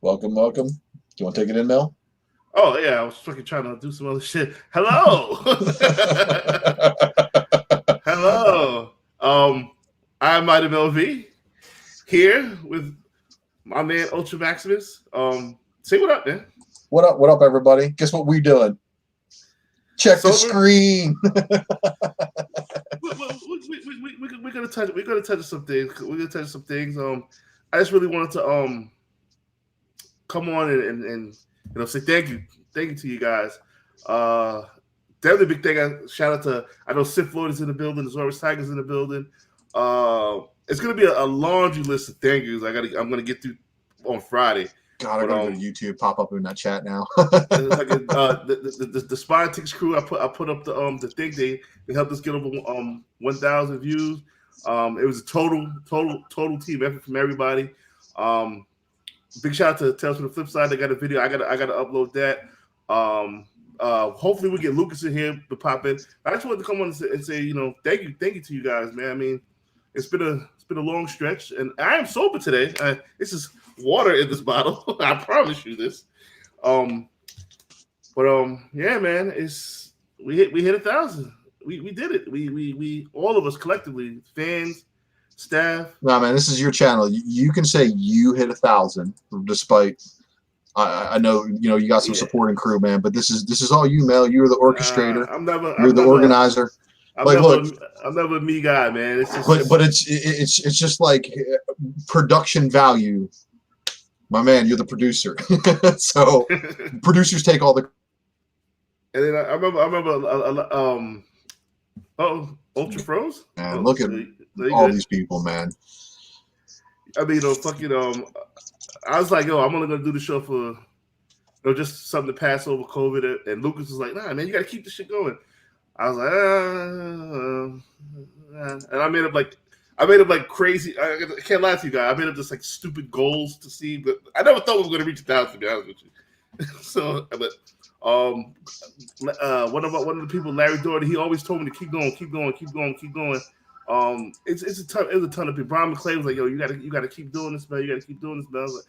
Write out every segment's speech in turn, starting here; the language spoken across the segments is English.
Welcome. Do you want to take it in, Mel? Oh, yeah, I was fucking trying to do some other shit. Hello! Hello! I'm IDW here with my man Ultra Maximus. Say what up, man. What up, everybody? Guess what we're doing? Check the screen. We're gonna touch some things. I just really wanted to come on and say thank you to you guys. Definitely big thing. Shout out to, I know Sith Floyd is in the building, the Zorus Tiger's in the building. It's gonna be a laundry list of thank yous. I'm gonna get through on Friday. God, I'm gonna go to YouTube, pop up in that chat now. The Spine Ticks crew, I put up the thing. They helped us get over 1,000 views. It was a total team effort from everybody. Big shout out to Tales from the Flip Side. They got a video. I gotta upload that. Hopefully we get Lucas in here to pop in. I just wanted to come on and say, thank you to you guys, man. I mean, it's been a long stretch, and I am sober today. This is water in this bottle. I promise you this. Yeah, man, we hit 1,000. We did it. We all of us collectively, fans, staff. No, man, this is your channel. You can say you hit 1,000, despite. I know you got some supporting crew, man, but this is all you, Mel. You're the orchestrator. You're the organizer. I'm never a me guy, man. It's just, but it's just like production value. My man, you're the producer. So producers take all the. And then I remember Ultra Froze. Man, look at all these people, man. I mean, I was like, I'm only gonna do the show for, just something to pass over COVID. And Lucas was like, nah, man, you gotta keep this shit going. I was like, and I made up like crazy. I can't lie to you guys. I made up just like stupid goals to see, but I never thought we were gonna reach 1,000. To be honest with you. So, but one of the people, Larry Doherty, he always told me to keep going. It's a ton of people. Brian McClay was like, yo, you gotta keep doing this, man. You gotta keep doing this, man. I was like,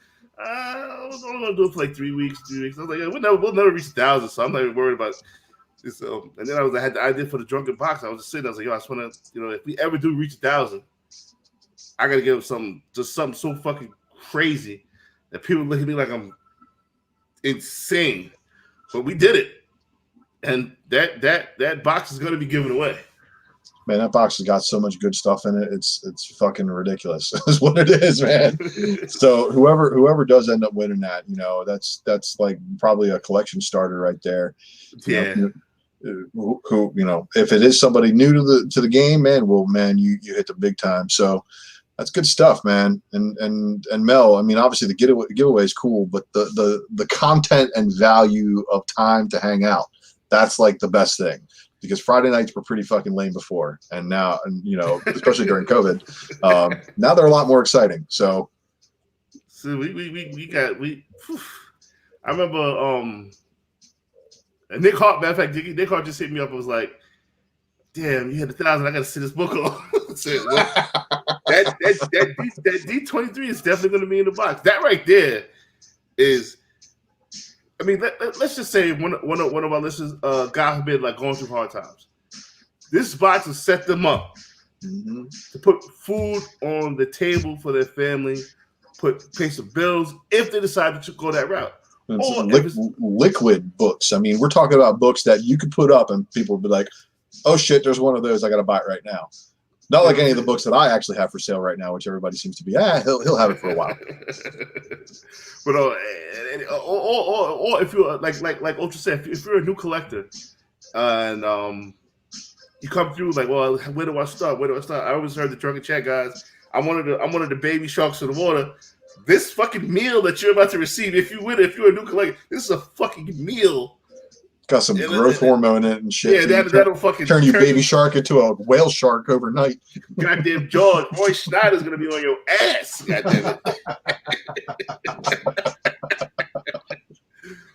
I was only gonna do it for like 3 weeks. I was like, yeah, we'll never reach 1,000, so I'm not even worried about it. So, and then I had the idea for the drunken box. I was just sitting. I was like, yo, I just want to, if we ever do reach 1,000, I gotta give something so fucking crazy that people look at me like I'm insane. But we did it, and that box is gonna be given away. Man, that box has got so much good stuff in it. It's fucking ridiculous. Is what it is, man. So whoever does end up winning that, that's like probably a collection starter right there. Yeah. Who if it is somebody new to the game, man, well, man, you hit the big time. So that's good stuff, man. And Mel, I mean, obviously the giveaway is cool, but the content and value of time to hang out, that's like the best thing. Because Friday nights were pretty fucking lame before, and now, especially during COVID, now they're a lot more exciting. So I remember and Nick Hart. Matter of fact, Nick Hart just hit me up and was like, "Damn, you hit 1,000. I got to see this book on." That D23 is definitely going to be in the box. That right there is. I mean, let's just say one of our listeners, God forbid, like going through hard times. This box will set them up to put food on the table for their family, pay some bills if they decide to go that route. Liquid books. I mean, we're talking about books that you could put up and people would be like, "Oh shit, there's one of those. I got to buy it right now." Not like any of the books that I actually have for sale right now, which everybody seems to be. He'll have it for a while. But or if you're like Ultra said, if you're a new collector and you come through like, well, where do I start? I always heard the drunken chat guys. I'm one of the baby sharks in the water. This fucking meal that you're about to receive, if you're a new collector, this is a fucking meal. Got some growth hormone in it and shit. Yeah, that'll fucking turn you baby shark into a whale shark overnight. Goddamn George, Roy Schneider's gonna be on your ass. Goddamn it.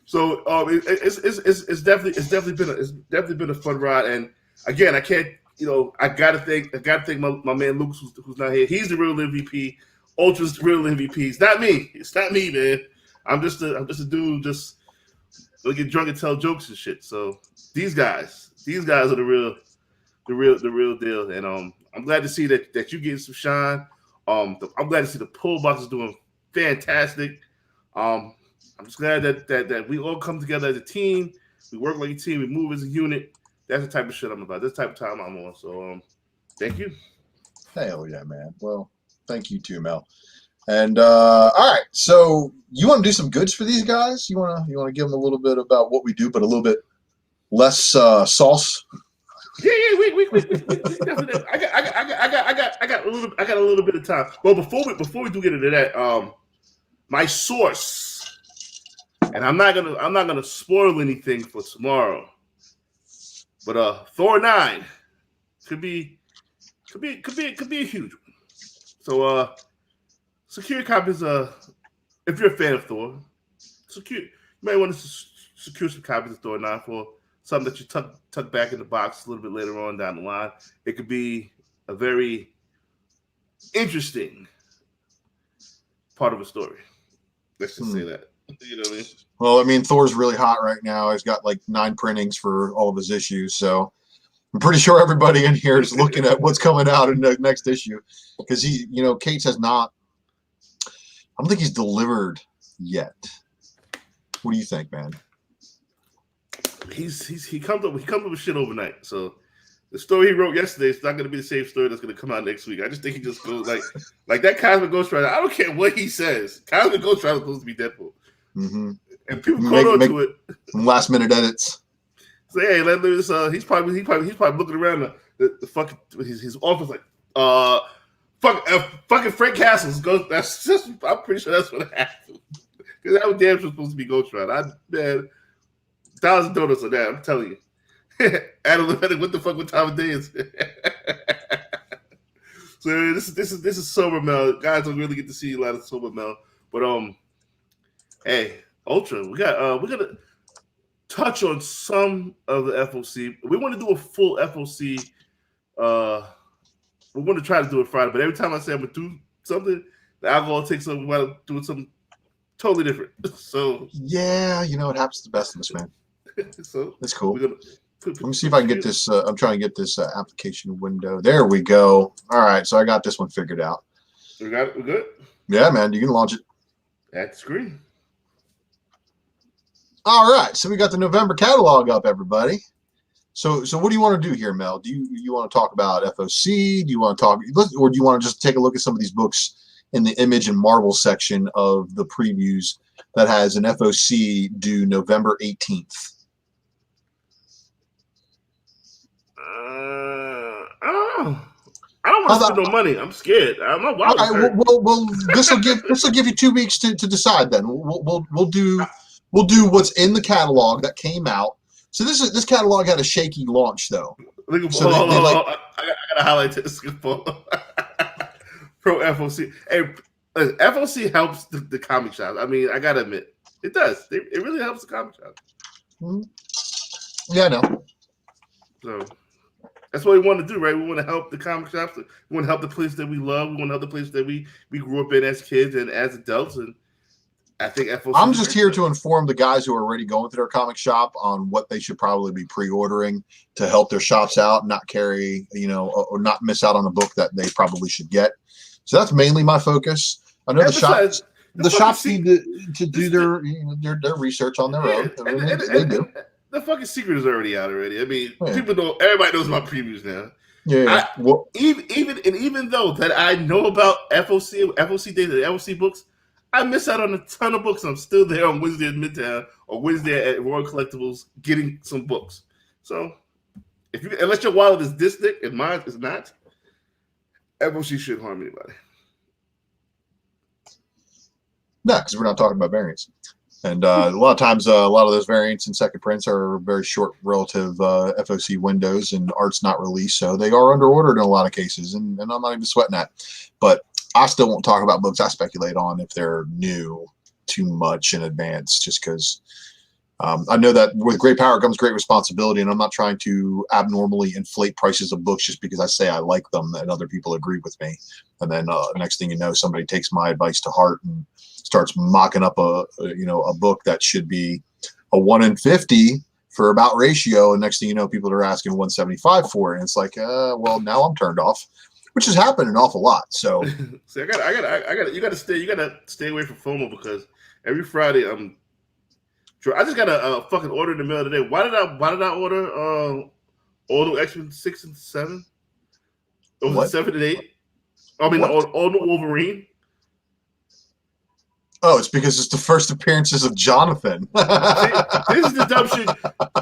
So it's definitely been a fun ride. And again, I can't I gotta thank my man Lucas who's not here. He's the real MVP. Ultra's the real MVP. It's not me, man. I'm just a dude just get drunk and tell jokes and shit. So these guys are the real deal. And I'm glad to see that you getting some shine. I'm glad to see the pull box is doing fantastic. I'm just glad that we all come together as a team. We work like a team. We move as a unit. That's the type of shit I'm about. That's the type of time I'm on. So thank you. Hell yeah, man. Well, thank you too, Mel. And all right, so you want to do some goods for these guys? You want to give them a little bit about what we do, but a little bit less sauce. Yeah, we definitely. I got a little bit of time. Well, before we do get into that, my source, and I'm not gonna spoil anything for tomorrow, but Thor 9 could be a huge one. So secure copies. If you're a fan of Thor, you might want to secure some copies of Thor 9 for something that you tuck back in the box a little bit later on down the line. It could be a very interesting part of a story. Let's just say that. You know what I mean? Well, I mean, Thor's really hot right now. He's got like 9 printings for all of his issues, so I'm pretty sure everybody in here is looking at what's coming out in the next issue because Cates has not. I don't think he's delivered yet. What do you think, man? He comes up with shit overnight. So the story he wrote yesterday is not going to be the same story that's going to come out next week. I just think he just goes like that Cosmic Ghost Rider. I don't care what he says. Cosmic Ghost Rider is supposed to be Deadpool, and people caught on to it. Some last minute edits. So hey, let me just, he's probably looking around the fucking his office like fucking Frank Castle's Ghost. I'm pretty sure that's what happened because that was damn sure supposed to be Ghost Rider. Man. $1,000 on that, I'm telling you. Adam Levine, what the fuck with time of day is? So this is Sober Mel. Guys don't really get to see a lot of Sober Mel. But hey, Ultra, we're gonna touch on some of the FOC. We want to do a full FOC. We want to try to do it Friday, but every time I say I'm gonna do something, the alcohol takes over while I'm doing something totally different. So yeah, it happens to the best of us, man. So that's cool. Let me see if I can get this. I'm trying to get this application window. There we go. All right, so I got this one figured out. We got it. We're good. Yeah, man. You can launch it at the screen. All right, so we got the November catalog up, everybody. So what do you want to do here, Mel? Do you want to talk about FOC? Do you want to talk, or do you want to just take a look at some of these books in the Image and Marvel section of the previews that has an FOC due November 18th? I don't know. I don't want to spend no money. I'm scared. I'm not wild. All right, well, this will give you 2 weeks to decide. Then we'll do what's in the catalog that came out. So this catalog had a shaky launch though. I gotta highlight this pro FOC. Hey, FOC helps the comic shop. I mean, I gotta admit, it does. It really helps the comic shop. Yeah, I know. So that's what we want to do, right? We want to help the comic shops. We want to help the place that we love. We want to help the place that we grew up in as kids and as adults. And I think FOC. I'm just here to inform the guys who are already going to their comic shop on what they should probably be pre-ordering to help their shops out, not carry, or not miss out on a book that they probably should get. So that's mainly my focus. I know the shops need to do their research on their own. They do. The fucking secret is already out already. I mean, people know. Everybody knows about previews now. Yeah. Even though that I know about FOC days, and FOC books, I miss out on a ton of books. I'm still there on Wednesday at Midtown or Wednesday at Royal Collectibles getting some books. So, unless your wallet is this thick and mine is not, FOC shouldn't harm anybody. No, because we're not talking about variants. And a lot of times, a lot of those variants and second prints are very short relative FOC windows, and art's not released, so they are under ordered in a lot of cases, and I'm not even sweating that. But I still won't talk about books I speculate on if they're new too much in advance, just because I know that with great power comes great responsibility, and I'm not trying to abnormally inflate prices of books just because I say I like them and other people agree with me. And then next thing you know, somebody takes my advice to heart and starts mocking up a book that should be a 1 in 50 for about ratio, and next thing you know, people are asking 175 for it, and it's like, well, now I'm turned off, which has happened an awful lot. So, see, you gotta stay away from FOMO, because every Friday I just got a fucking order in the middle of the day. Why did I order all new X-Men 6 and 7? It was 7 and 8. I mean, all new Wolverine. Oh, it's because it's the first appearances of Jonathan. See, this is the dumb shit,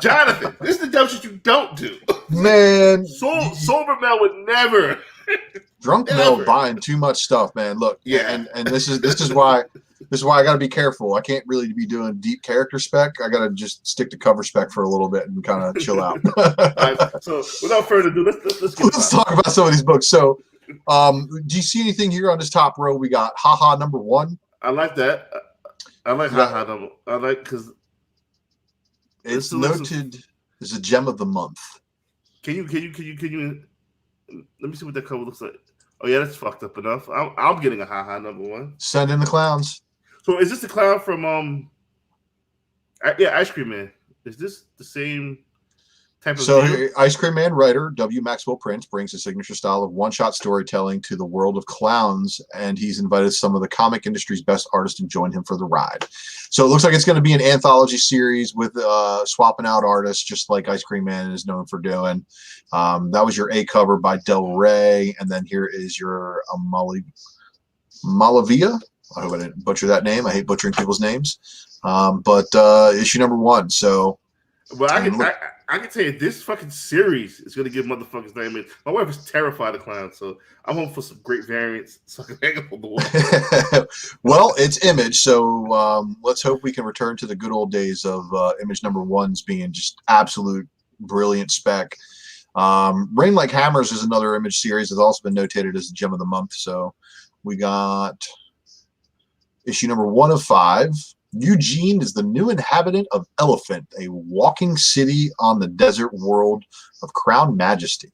Jonathan. This is the dumb shit you don't do, man. Sober Mel would never. Drunk Mel buying too much stuff, man. Look, yeah, and this is why I got to be careful. I can't really be doing deep character spec. I got to just stick to cover spec for a little bit and kind of chill out. Right, so, without further ado, let's talk about some of these books. So, do you see anything here on this top row? We got Haha number 1. I like that. I like Haha number. I like because it's noted as a gem of the month. Can you? Let me see what that cover looks like. Oh yeah, that's fucked up enough. I'm getting a Haha number 1. Send in the clowns. So is this the clown from Ice Cream Man? Is this the same type of So Ice Cream Man writer W. Maxwell Prince brings a signature style of one-shot storytelling to the world of clowns, and he's invited some of the comic industry's best artists to join him for the ride. So it looks like it's going to be an anthology series with swapping out artists, just like Ice Cream Man is known for doing. That was your A cover by Del Rey, and then here is your Malavia. I hope I didn't butcher that name. I hate butchering people's names. But issue number 1. So, well, I can tell you this fucking series is going to give motherfuckers name. My wife is terrified of clowns, so I'm hoping for some great variants so I can hang up on the wall. Well, it's Image, so let's hope we can return to the good old days of Image number 1s being just absolute brilliant spec. Rain Like Hammers is another Image series that's also been notated as the gem of the month. So we got issue number 1 of 5. Eugene is the new inhabitant of Elephant, a walking city on the desert world of Crown Majesty.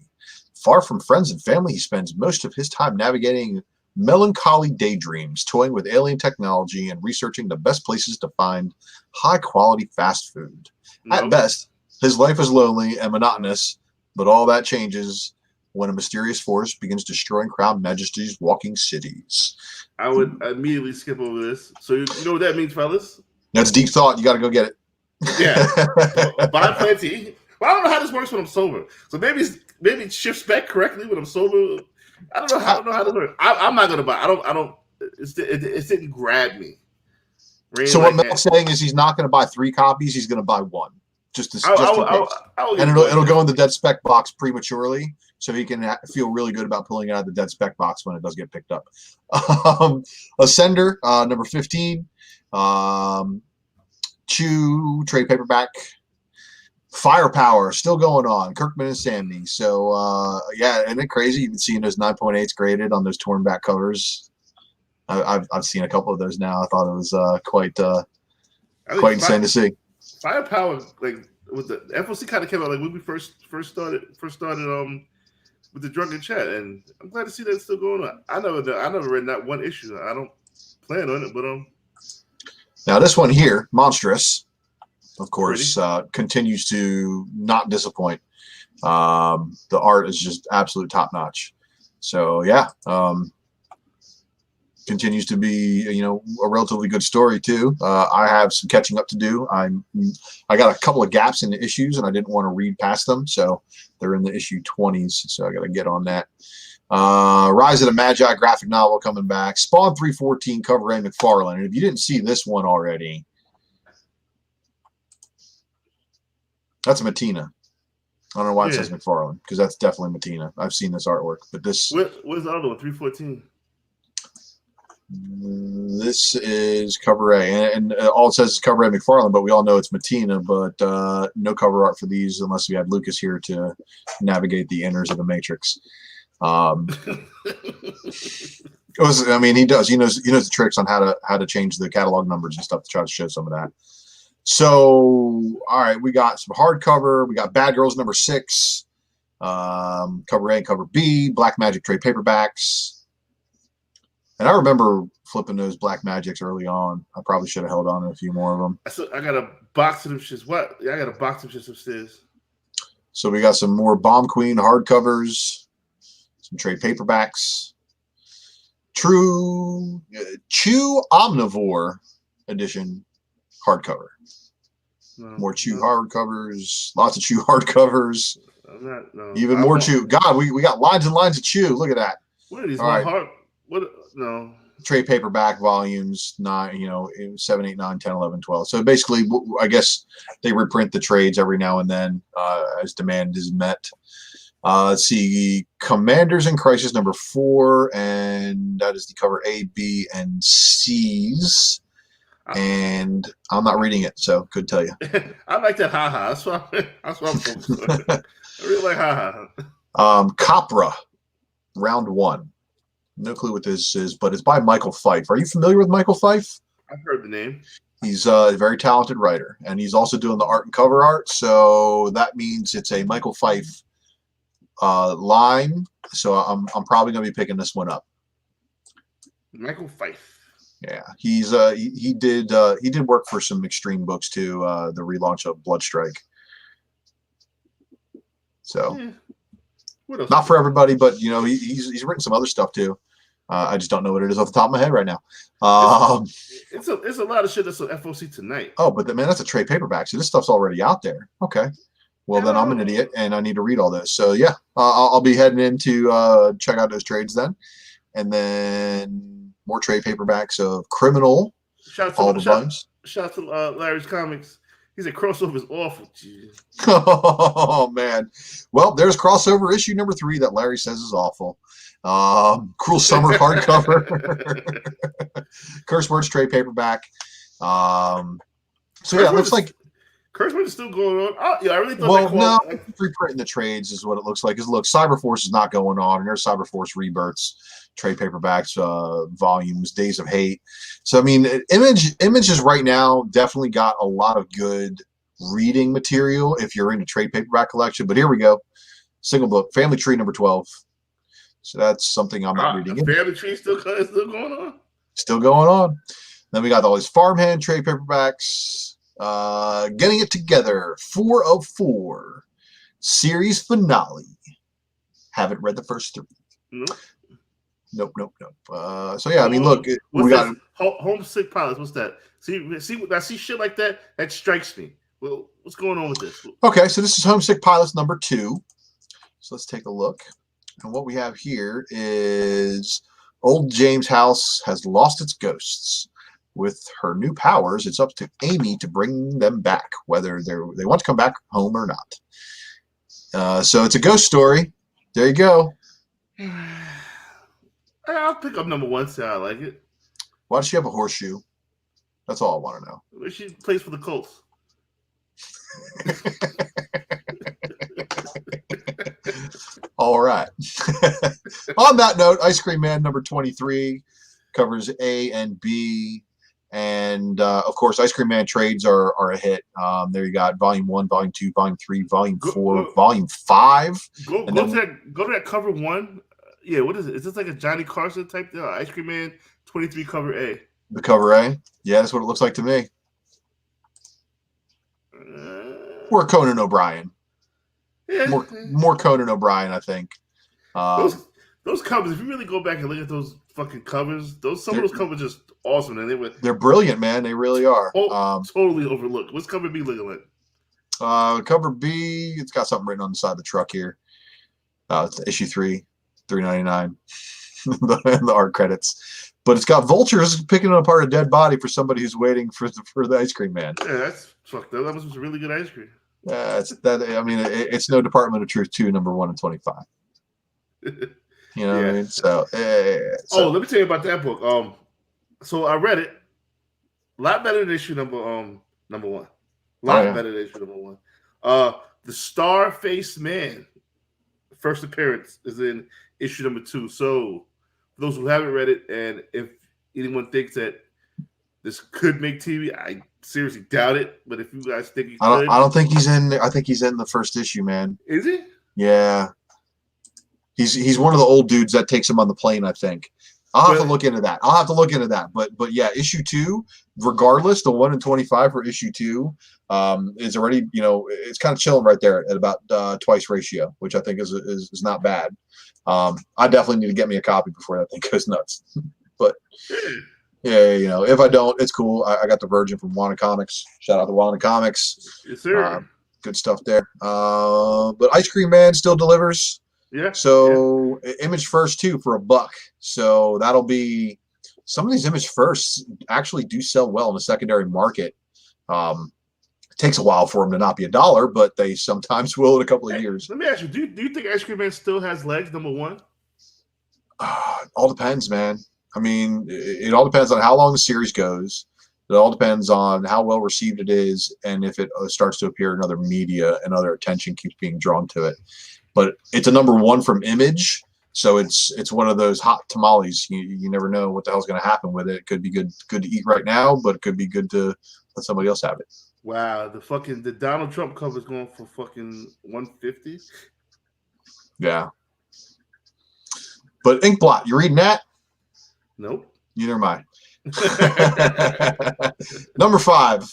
Far from friends and family, he spends most of his time navigating melancholy daydreams, toying with alien technology, and researching the best places to find high-quality fast food. Nope. At best, his life is lonely and monotonous, but all that changes when a mysterious force begins destroying Crown Majesty's walking cities. I would immediately skip over this. So you know what that means, fellas? That's deep thought. You got to go get it. Yeah. Buy plenty. Well, I don't know how this works when I'm sober. So maybe it shifts back correctly when I'm sober. I don't know how this works. I'm not gonna buy. I don't. It didn't grab me. So what Mel's saying is he's not going to buy 3 copies. He's going to buy 1. Just in case. And it'll go in the dead spec box prematurely, so he can feel really good about pulling it out of the dead spec box when it does get picked up. Ascender, number 15. Chew, trade paperback. Firepower, still going on. Kirkman and Samney. So, yeah, isn't it crazy? You've been seeing those 9.8s graded on those torn back covers. I've seen a couple of those now. I thought it was quite insane to see. Firepower, like with the FOC, kind of came out like when we first started with the drunken chat, and I'm glad to see that it's still going on. I never read that one issue. I don't plan on it, but Now this one here, Monstrous, of course, continues to not disappoint. The art is just absolute top notch. So yeah, continues to be a relatively good story too. I have some catching up to do. I got a couple of gaps in the issues and I didn't want to read past them, so they're in the issue 20s, so I got to get on that. Rise of the Magi graphic novel coming back. Spawn 314 cover A McFarlane. And if you didn't see this one already, that's Matina. I don't know why it says McFarlane, because that's definitely Matina. I've seen this artwork, but this. Where's the other one? 314. This is cover A, and all it says is cover A McFarlane, but we all know it's Matina. But no cover art for these unless we had Lucas here to navigate the inners of the Matrix. He does. He knows the tricks on how to change the catalog numbers and stuff to try to show some of that. So, all right, we got some hardcover. We got Bad Girls number 6, cover A and cover B, Black Magic trade paperbacks. And I remember flipping those Black Magics early on. I probably should have held on to a few more of them. So I got a box of them shits. What? Yeah, I got a box of shits upstairs. So we got some more Bomb Queen hardcovers, some trade paperbacks. Chew Omnivore edition hardcover. More Chew hardcovers, lots of Chew hardcovers. Even more Chew. God, we got lines and lines of Chew. Look at that. What are these? Right. What? No. Trade paperback volumes 9, 7, 8, 9, 10, 11, 12. So basically, I guess they reprint the trades every now and then as demand is met. Let's see, Commanders in Crisis number 4, and that is the cover A, B, and C's. And I'm not reading it, so could tell you. I like that haha. That's what I'm focused on. I really like haha. Copra, round 1. No clue what this is, but it's by Michael Fife. Are you familiar with Michael Fife? I've heard the name. He's a very talented writer, and he's also doing the art and cover art. So that means it's a Michael Fife line. So I'm probably going to be picking this one up. Michael Fife. Yeah, he did work for some Extreme books too. The relaunch of Bloodstrike. So not for everybody, but he's written some other stuff too. I just don't know what it is off the top of my head right now. It's a lot of shit that's on FOC tonight. Oh, but that's a trade paperback, so this stuff's already out there. Okay, well then I'm an idiot and I need to read all this. So yeah, I'll be heading in to check out those trades then, and then more trade paperbacks of Criminal. Shout out to Larry's Comics. He said crossover is awful. Jeez. Oh man, well there's crossover issue number 3 that Larry says is awful. Cruel Summer hardcover. Curse Words trade paperback. So yeah, it looks like Curse Words is still going on. Oh, yeah, I really thought. Well, no, reprinting the trades is what it looks like. Because look, Cyberforce is not going on, and there's Cyberforce Rebirths, trade paperbacks, volumes, Days of Hate. So I mean, Images right now definitely got a lot of good reading material if you're in a trade paperback collection. But here we go, single book, Family Tree number 12. So that's something I'm not reading. Family Tree still going on. Still going on. Then we got all these Farmhand trade paperbacks. Getting It Together 404 series finale. Haven't read the first 3. Nope. So yeah, I mean, look, we got Homesick Pilots. What's that? See shit like that. That strikes me. Well, what's going on with this? Okay, so this is Homesick Pilots number 2. So let's take a look. And what we have here is Old James' house has lost its ghosts. With her new powers, it's up to Amy to bring them back, whether they want to come back home or not. So it's a ghost story. There you go. I'll pick up number 1, so I like it. Why does she have a horseshoe? That's all I want to know. She plays for the Colts. All right. On that note, Ice Cream Man number 23 covers A and B. And of course, Ice Cream Man trades are a hit. There you got Volume 1, Volume 2, Volume 3, Volume 4, Volume 5. Go to that cover 1. Yeah, what is it? Is this like a Johnny Carson type deal? Ice Cream Man 23 cover A. The cover A? Yeah, that's what it looks like to me. Or Conan O'Brien. Yeah. More Conan O'Brien, I think. Those covers, if you really go back and look at those fucking covers, some of those covers are just awesome. And they're brilliant, man. They really are. Totally overlooked. What's cover B looking like? Cover B, it's got something written on the side of the truck here. It's issue 3, $3.99. the art credits. But it's got vultures picking apart a dead body for somebody who's waiting for the Ice Cream Man. Yeah, that's fucked up. That was really good ice cream. It's no Department of Truth 2, number 1 and 25. You know what I mean? So, let me tell you about that book. So I read it. A lot better than issue number 1. A lot better than issue number 1. The Star-Faced Man first appearance is in issue number 2. So for those who haven't read it, and if anyone thinks that this could make TV. I seriously doubt it. But if you guys think he I could, don't think he's in. I think he's in the first issue, man. Is he? Yeah, he's one of the old dudes that takes him on the plane. I think. I'll have to look into that. But yeah, issue 2, regardless, the 1 in 25 for issue 2 is already, it's kind of chilling right there at about twice ratio, which I think is not bad. I definitely need to get me a copy before that thing goes nuts. But yeah, if I don't, it's cool. I got the Virgin from Wanda Comics. Shout out to Wanda Comics. Yes, sir. Good stuff there. But Ice Cream Man still delivers. Yeah. So Image First too for $1. So that'll be, some of these Image Firsts actually do sell well in the secondary market. It takes a while for them to not be $1, but they sometimes will in a couple of years. Let me ask you: Do you think Ice Cream Man still has legs? Number one. All depends, man. I mean, it all depends on how long the series goes. It all depends on how well received it is, and if it starts to appear in other media and other attention keeps being drawn to it. But it's a number 1 from Image, so it's one of those hot tamales. You never know what the hell's going to happen with it. It could be good to eat right now, but it could be good to let somebody else have it. Wow, the Donald Trump cover is going for fucking $150. Yeah. But Inkblot, you reading that? Nope. Neither am I. Number 5.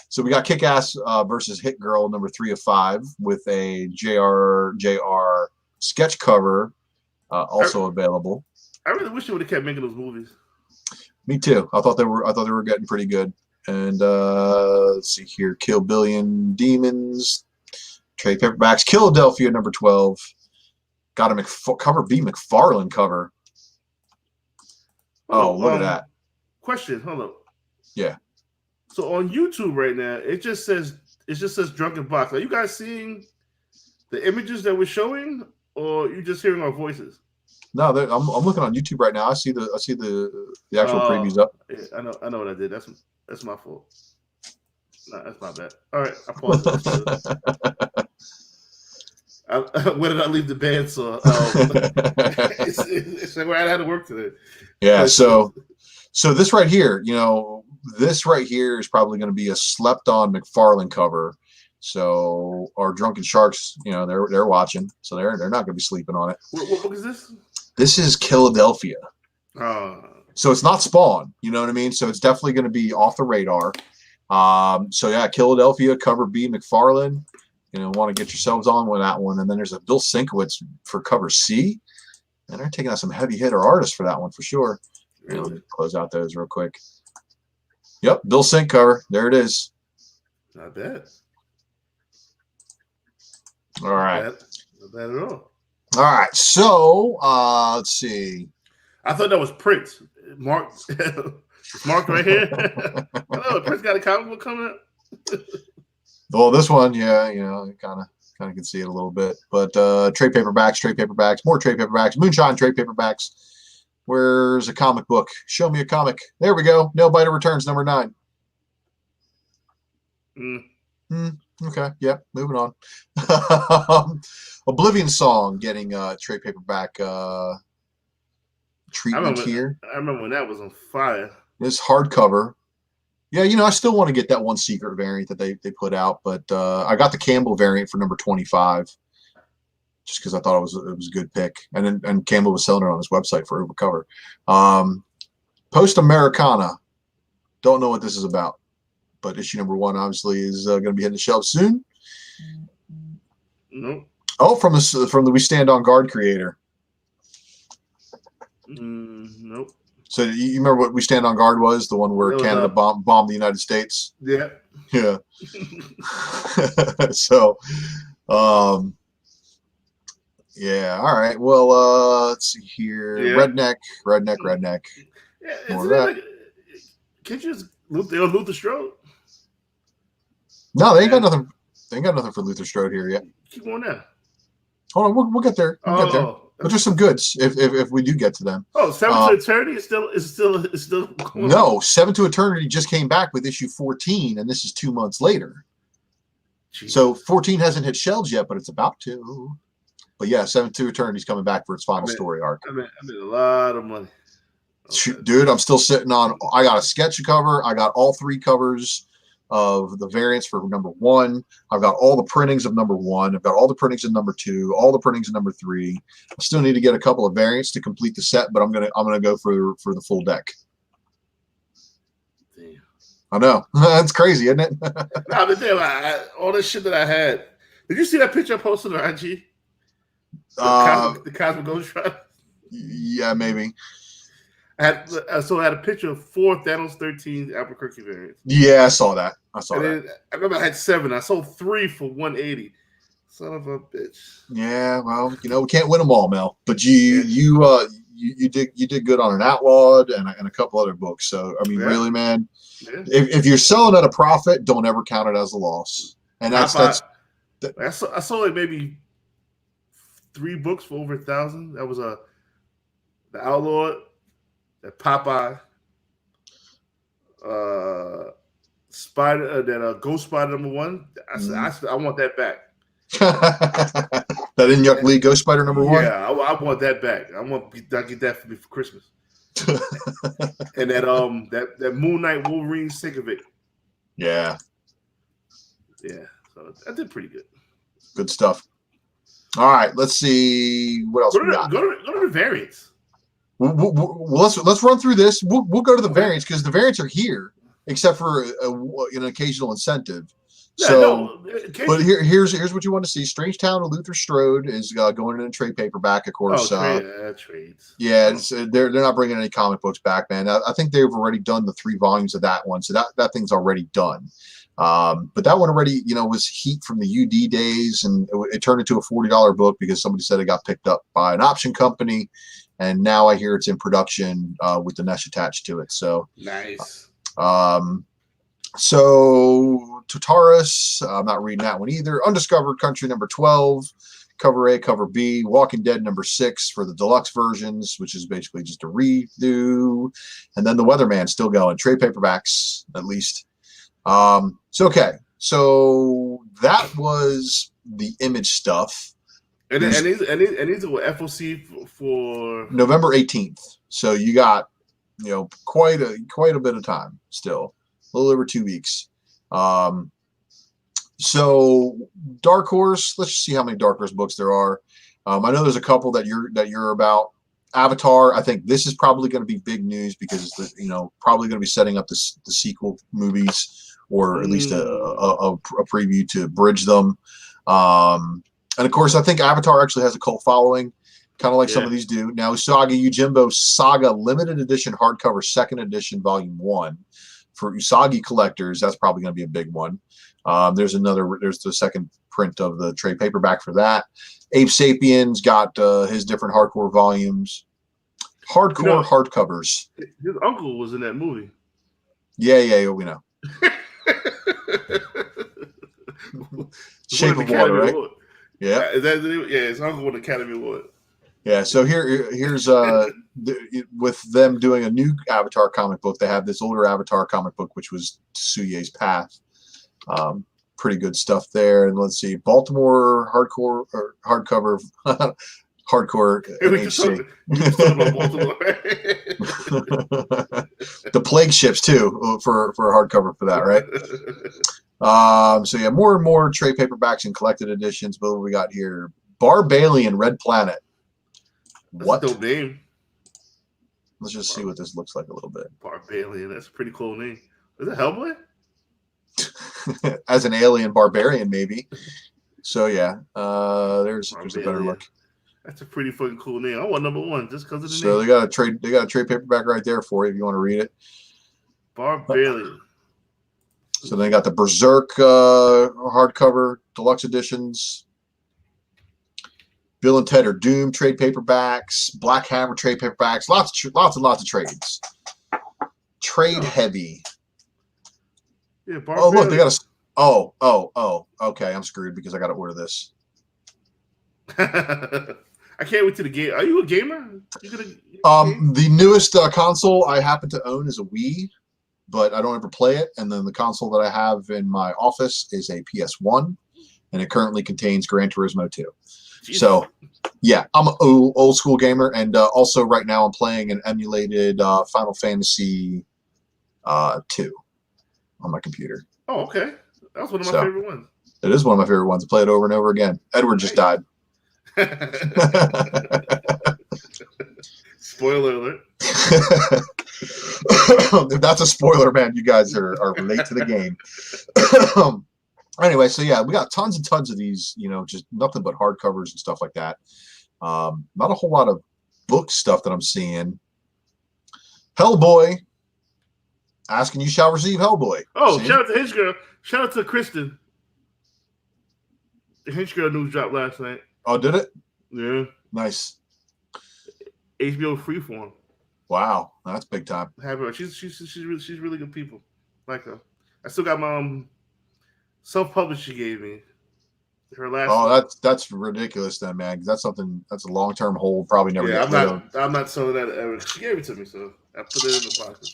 So we got Kick-Ass versus Hit Girl, number 3 of 5, with a JR sketch cover also available. I really wish they would have kept making those movies. Me too. I thought they were getting pretty good. And let's see here, Kill Billion Demons, trade paperbacks, Philadelphia, number 12. Got a cover B McFarlane cover. Oh, look at that. Question, hold up. Yeah. So on YouTube right now, it just says Drunken Box. Are you guys seeing the images that we're showing, or are you just hearing our voices? No, I'm looking on YouTube right now. I see the actual previews up. Yeah, I know what I did. That's my fault. No, that's my bad. All right, I paused it. Where did I leave the bandsaw? It's like where I had to work today. Yeah, so this right here, this right here is probably going to be a slept-on McFarlane cover. So our Drunken Sharks, they're watching, so they're not going to be sleeping on it. What book is this? This is Philadelphia. So it's not Spawn, you know what I mean? So it's definitely going to be off the radar. So yeah, Philadelphia, cover B, McFarlane. Want to get yourselves on with that one. And then there's a Bill Sienkiewicz for cover C. And they're taking out some heavy hitter artists for that one for sure. Really? Close out those real quick. Yep, Bill Sink cover. There it is. Not bad. All right. Not bad at all. All right. So let's see. I thought that was Prince. Marked right here. Hello, Prince got a comic book coming out. Well, this one, yeah, kind of can see it a little bit. But trade paperbacks, more trade paperbacks, Moonshine trade paperbacks. Where's a comic book? Show me a comic. There we go. Nail Biter Returns, number 9. Okay, yeah, moving on. Oblivion Song getting trade paperback treatment here. I remember when that was on fire. This hardcover. Yeah, I still want to get that one secret variant that they put out, but I got the Campbell variant for number 25, just because I thought it was a good pick, and Campbell was selling it on his website for a cover. Post Americana, don't know what this is about, but issue number 1 obviously is going to be hitting the shelves soon. Nope. Oh, from the We Stand on Guard creator. Nope. So you remember what We Stand on Guard was? The one where Canada bombed the United States? Yeah. Yeah. So, yeah. All right. Well, let's see here. Yeah. Redneck. Yeah, more of that. Can't you just Luther Strode? No, they ain't got nothing. They ain't got nothing for Luther Strode here yet. Keep on there. Hold on, we'll get there. We'll get there. But there's some goods if we do get to them. Oh, Seven to Eternity is still going no, on. Seven to Eternity just came back with issue 14, and this is 2 months later. Jeez. So 14 hasn't hit shelves yet, but it's about to. But yeah, Seven to Eternity is coming back for its final story arc. I mean a lot of money. Okay. Dude, I'm still sitting on. I got a sketch cover. I got all 3 covers of the variants for #1. I've got all the printings of #1. I've got all the printings of #2. All the printings of #3. I still need to get a couple of variants to complete the set, but I'm gonna go for the full deck. Damn. I know. That's crazy, isn't it? Nah, but damn, all this shit that I had. Did you see that picture I posted on IG? The Cosmic Ghost Rider? Yeah, maybe. I had a picture of 4 Thanos 13 Albuquerque variants. Yeah, I saw that. Then, I remember I had 7. I sold 3 for 180. Son of a bitch. Yeah, well, we can't win them all, Mel. But you did good on an Outlawed and a couple other books. So I mean, really, man, if you're selling at a profit, don't ever count it as a loss. And I sold like maybe 3 books for over 1,000. That was the Outlawed, that Popeye, Spider, that Ghost Spider #1. I want that back. That Inyuk Lee Ghost Spider #1. Yeah, I want that back. I get that for me for Christmas. And that Moon Knight Wolverine Sinkovic. Yeah. So I did pretty good. Good stuff. All right, let's see what else we got. Go to the variants. Let's run through this. We'll go to the variants because the variants are here, except for an occasional incentive. But here's what you want to see. Strangetown of Luther Strode is going in a trade paperback, of course. Trades. Yeah, they're not bringing any comic books back, man. I think they've already done the 3 volumes of that one, so that thing's already done. But that one already, was heat from the UD days, and it turned into a $40 book because somebody said it got picked up by an option company, and now I hear it's in production with the Nesh attached to it. So nice. So Tartarus, I'm not reading that one either. Undiscovered Country #12, cover A, cover B. Walking Dead #6 for the deluxe versions, which is basically just a redo. And then The Weatherman still going. Trade paperbacks, at least. Okay. So that was the Image stuff. And these are FOC for November 18th. So you got, quite a bit of time still. A little over 2 weeks. So Dark Horse, let's just see how many Dark Horse books there are. I know there's a couple that you're about. Avatar, I think this is probably going to be big news because it's probably going to be setting up the sequel movies, or at least a preview to bridge them. And of course, I think Avatar actually has a cult following, kind of like some of these do. Now, Usagi Yojimbo Saga Limited Edition hardcover 2nd edition volume 1. For Usagi collectors, that's probably going to be a big one. There's the second print of the trade paperback for that. Ape Sapiens got his different hardcore volumes. Hardcore hardcovers. His uncle was in that movie. Yeah, we know. Shape of Water, right? Award. Yeah. His uncle won the Academy Award. Yeah, so here's with them doing a new Avatar comic book. They have this older Avatar comic book, which was Tsuye's Path. Pretty good stuff there. And let's see, Baltimore hardcore or hardcover, hardcore NHC. The Plague Ships too for a hardcover for that, right? So yeah, more and more trade paperbacks and collected editions. But what we got here, Barbalian Red Planet. What? That's a dope name. Let's just see what this looks like a little bit. Barbalian. That's a pretty cool name. Is it Hellboy? As an alien barbarian, maybe. So yeah, there's a better look. That's a pretty fucking cool name. I want #1 just because of the name. So they got a trade paperback right there for you if you want to read it. Barbalian. So they got the Berserk hardcover deluxe editions. Bill and Ted Are Doomed trade paperbacks, Black Hammer trade paperbacks, lots and lots of trades. Trade heavy. Yeah, oh look, they got a. Okay, I'm screwed because I got to order this. I can't wait to the game. Are you a gamer? The newest console I happen to own is a Wii, but I don't ever play it. And then the console that I have in my office is a PS1, and it currently contains Gran Turismo 2. Jesus. So Yeah, I'm an old school gamer, and also right now I'm playing an emulated Final Fantasy 2 on my computer. Oh, okay. That was one of my So favorite ones. it is one of my favorite ones. I play it over and over again. Edward just died. Spoiler alert. If that's a spoiler, man, you guys are late to the game. Anyway, so yeah, we got tons and tons of these, just nothing but hardcovers and stuff like that. Not a whole lot of book stuff that I'm seeing. Hellboy. Asking you shall receive Hellboy. Oh, shout out to Hinge Girl. Shout out to Kristen. The Hinge Girl news dropped last night. Oh, did it? Yeah. Nice. HBO Freeform. Wow, that's big time. Have her. She's really good people. Like her. I still got my self-published she gave me. Her last. Oh, one. that's ridiculous, then, man. That's a long-term hold. Probably never. Yeah, get I'm not selling that ever. She gave it to me, so I put it in the pocket.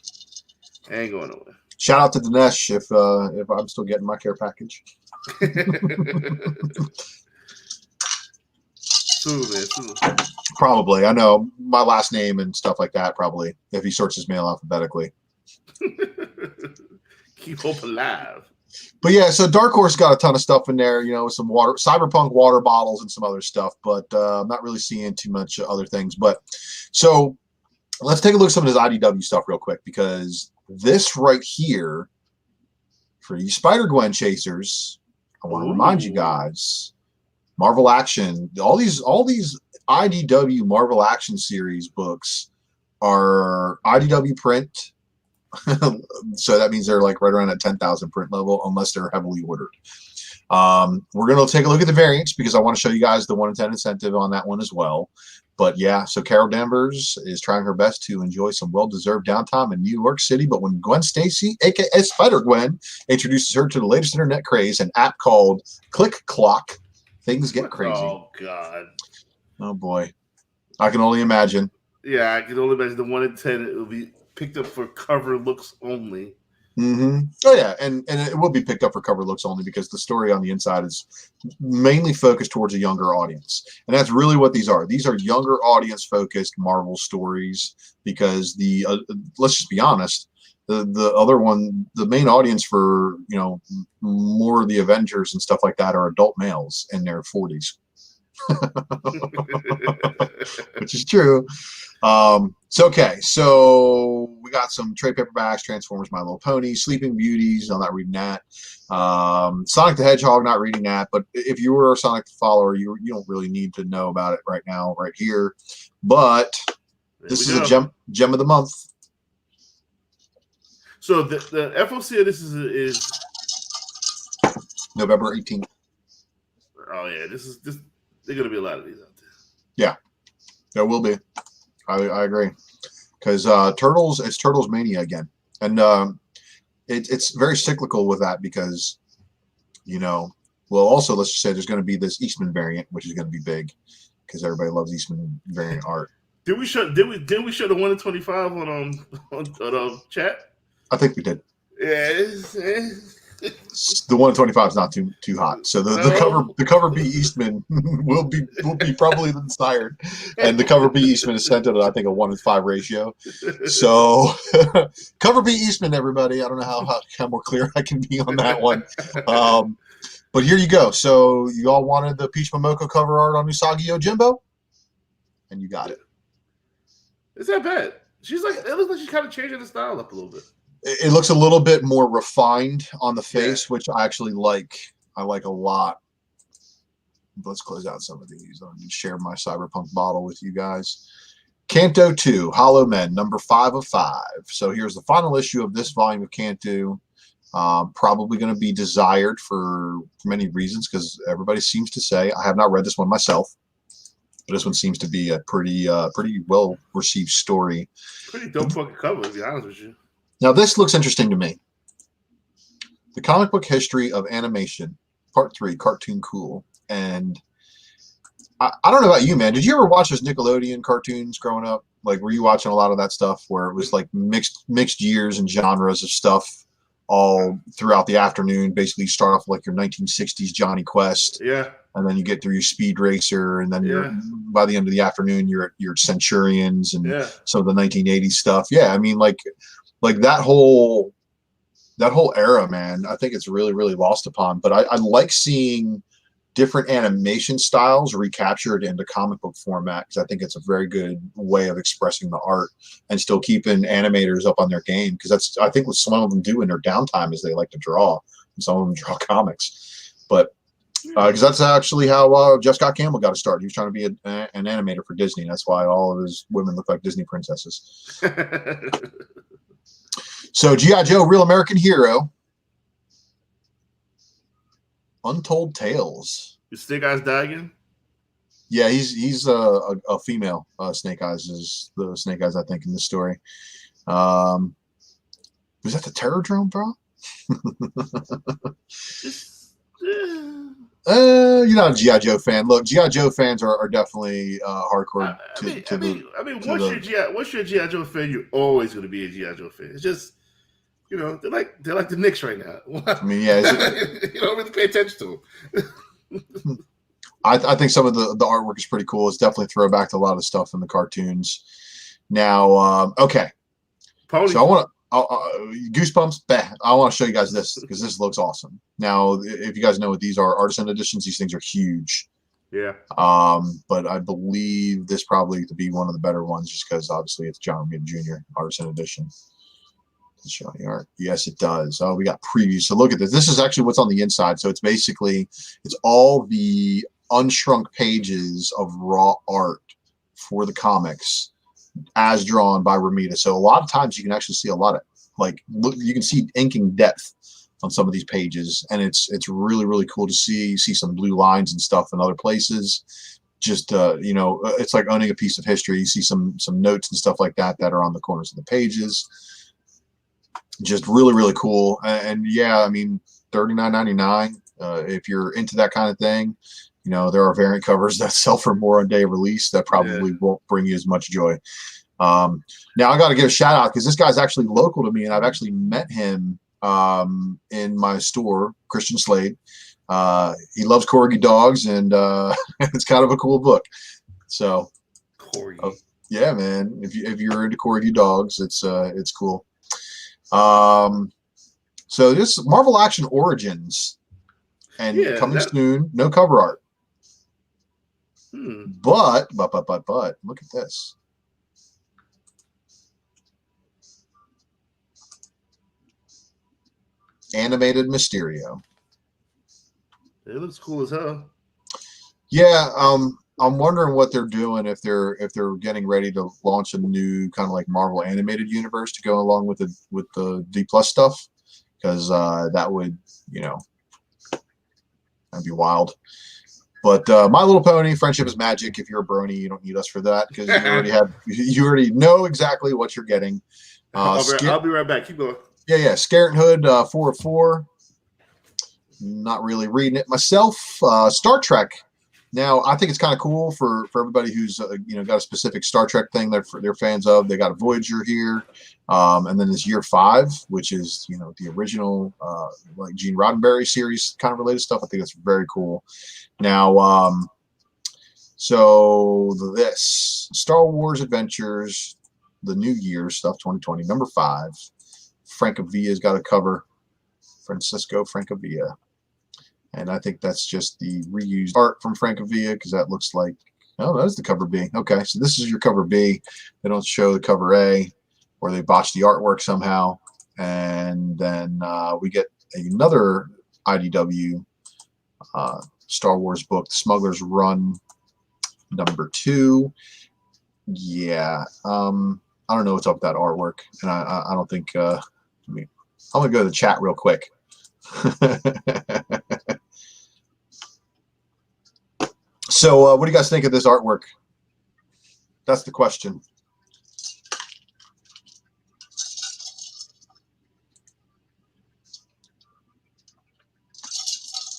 I ain't going nowhere. Shout out to Dinesh if I'm still getting my care package. Soon, man. Soon. Probably. I know my last name and stuff like that. Probably if he sorts his mail alphabetically. Keep hope alive. But yeah, so Dark Horse got a ton of stuff in there, with some cyberpunk water bottles and some other stuff, but I'm not really seeing too much other things. But so let's take a look at some of this IDW stuff real quick, because this right here, for you Spider-Gwen chasers, I want to remind you guys, Marvel Action, all these IDW Marvel Action series books are IDW print. So that means they're like right around at 10,000 print level, unless they're heavily ordered. We're going to take a look at the variants, because I want to show you guys the 1 in 10 incentive on that one as well. But yeah, so Carol Danvers is trying her best to enjoy some well-deserved downtime in New York City. But when Gwen Stacy, aka Spider-Gwen, introduces her to the latest internet craze, an app called Click Clock, things get crazy. Oh, God. Oh, boy. I can only imagine. Yeah, I can only imagine the 1 in 10, it will be picked up for cover looks only. Mm-hmm. Oh, yeah, and it will be picked up for cover looks only, because the story on the inside is mainly focused towards a younger audience. And that's really what these are. These are younger audience-focused Marvel stories, because let's just be honest, the other one, the main audience for, more of the Avengers and stuff like that are adult males in their 40s. Which is true. So we got some trade paperbacks, Transformers, My Little Pony, Sleeping Beauties. I'm not reading that. Sonic the Hedgehog, not reading that. But if you were a Sonic follower, you don't really need to know about it right now, right here. But this is a gem of the month. So the FOC of this is November 18th. Oh yeah, this. There are gonna be a lot of these out there. Yeah, there will be. I agree, because it's Turtles Mania again, and it's very cyclical with that, because also let's just say there's going to be this Eastman variant, which is going to be big, because everybody loves Eastman variant art. Did we show the 1 in 25 on chat? I think we did. Yeah. The 1 in 25 is not too hot, so the cover B Eastman will be probably the desired, and the cover B Eastman is sent at I think a 1 in 5 ratio. So cover B Eastman, everybody. I don't know how more clear I can be on that one, but here you go. So you all wanted the Peach Momoko cover art on Usagi Yojimbo, and you got it. Is that bad? It looks like she's kind of changing the style up a little bit. It looks a little bit more refined on the face, which I actually like. I like a lot. Let's close out some of these. I'll share my Cyberpunk bottle with you guys. Canto 2, Hollow Men, number 5 of 5. So here's the final issue of this volume of Canto. Probably going to be desired for many reasons, because everybody seems to say, I have not read this one myself, but this one seems to be a pretty well received story. Pretty dope fucking cover, to be honest with you. Now, this looks interesting to me. The Comic Book History of Animation, Part 3, Cartoon Cool. And I don't know about you, man. Did you ever watch those Nickelodeon cartoons growing up? Like, were you watching a lot of that stuff where it was like mixed years and genres of stuff all throughout the afternoon? Basically, start off like your 1960s Johnny Quest. Yeah. and then you get through your Speed Racer, and then you're Yeah. by the end of the afternoon you're at your Centurions and Yeah. some of the 1980s stuff. Yeah, I mean, like that whole era, man. I think it's really, really lost upon. But I like seeing different animation styles recaptured into comic book format, because I think it's a very good way of expressing the art and still keeping animators up on their game, because that's, I think, what some of them do in their downtime is they like to draw, and some of them draw comics. But because that's actually how Jeff Scott Campbell got to start. He was trying to be an animator for Disney. That's why all of his women look like Disney princesses. So G.I. Joe, Real American Hero, Untold Tales. Is Snake Eyes die again? Yeah, he's a female. Snake Eyes is the Snake Eyes, I think, in this story. Was that the Terror Drone, bro? You're not a G.I. Joe fan. Look, G.I. Joe fans are definitely hardcore. Once you're a G.I. Joe fan, you're always going to be a G.I. Joe fan. It's just, you know, they're like the Knicks right now. I mean, yeah, you don't really pay attention to them. I think some of the artwork is pretty cool. It's definitely a throwback to a lot of stuff in the cartoons. Now, okay, Pony. So I want to Goosebumps. I want to show you guys this because this looks awesome. Now, if you guys know what these are, artisan editions, these things are huge. Yeah. But I believe this probably to be one of the better ones, just because obviously it's John Romita Jr. artisan edition. Show the art. Yes, it does. Oh, we got previews. So look at this. This is actually what's on the inside. So it's basically, it's all the unshrunk pages of raw art for the comics as drawn by Romita. So a lot of times you can actually see a lot of, like, look, you can see inking depth on some of these pages, and it's really, really cool to see some blue lines and stuff in other places. Just you know, it's like owning a piece of history. You see some notes and stuff like that are on the corners of the pages. Just really, really cool. And yeah, I mean, $39.99. If you're into that kind of thing, you know, there are variant covers that sell for more on day of release that probably won't bring you as much joy. Now I got to give a shout out because this guy's actually local to me, and I've actually met him in my store, Christian Slade. He loves corgi dogs, and it's kind of a cool book. So, Corgi. Yeah, man. If you're into corgi dogs, it's cool. So this Marvel Action Origins, and coming soon, no cover art. But look at this. Animated Mysterio. It looks cool as hell. Yeah, I'm wondering what they're doing, if they're getting ready to launch a new kind of like Marvel animated universe to go along with the D+ stuff, because that would, you know, that'd be wild. But My Little Pony, Friendship is Magic. If you're a brony, you don't need us for that, because you already know exactly what you're getting. I'll be right back. Keep going. Yeah. Scarlet Hood 4 of 4. Not really reading it myself. Star Trek. Now, I think it's kind of cool for everybody who's you know, got a specific Star Trek thing they're fans of. They got a Voyager here, and then this Year 5, which is, you know, the original like Gene Roddenberry series kind of related stuff. I think that's very cool. Now, so this Star Wars Adventures, the New Year stuff, 2020, number 5. Francovilla's got a cover. Francisco Francavilla. And I think that's just the reused art from Francavilla, because that looks like, oh, that's the cover B. Okay, so this is your cover B. They don't show the cover A, or they botched the artwork somehow. And then we get another IDW Star Wars book, The Smuggler's Run, number 2. Yeah, I don't know what's up with that artwork, and I don't think. I mean, I'm gonna go to the chat real quick. So, what do you guys think of this artwork? That's the question.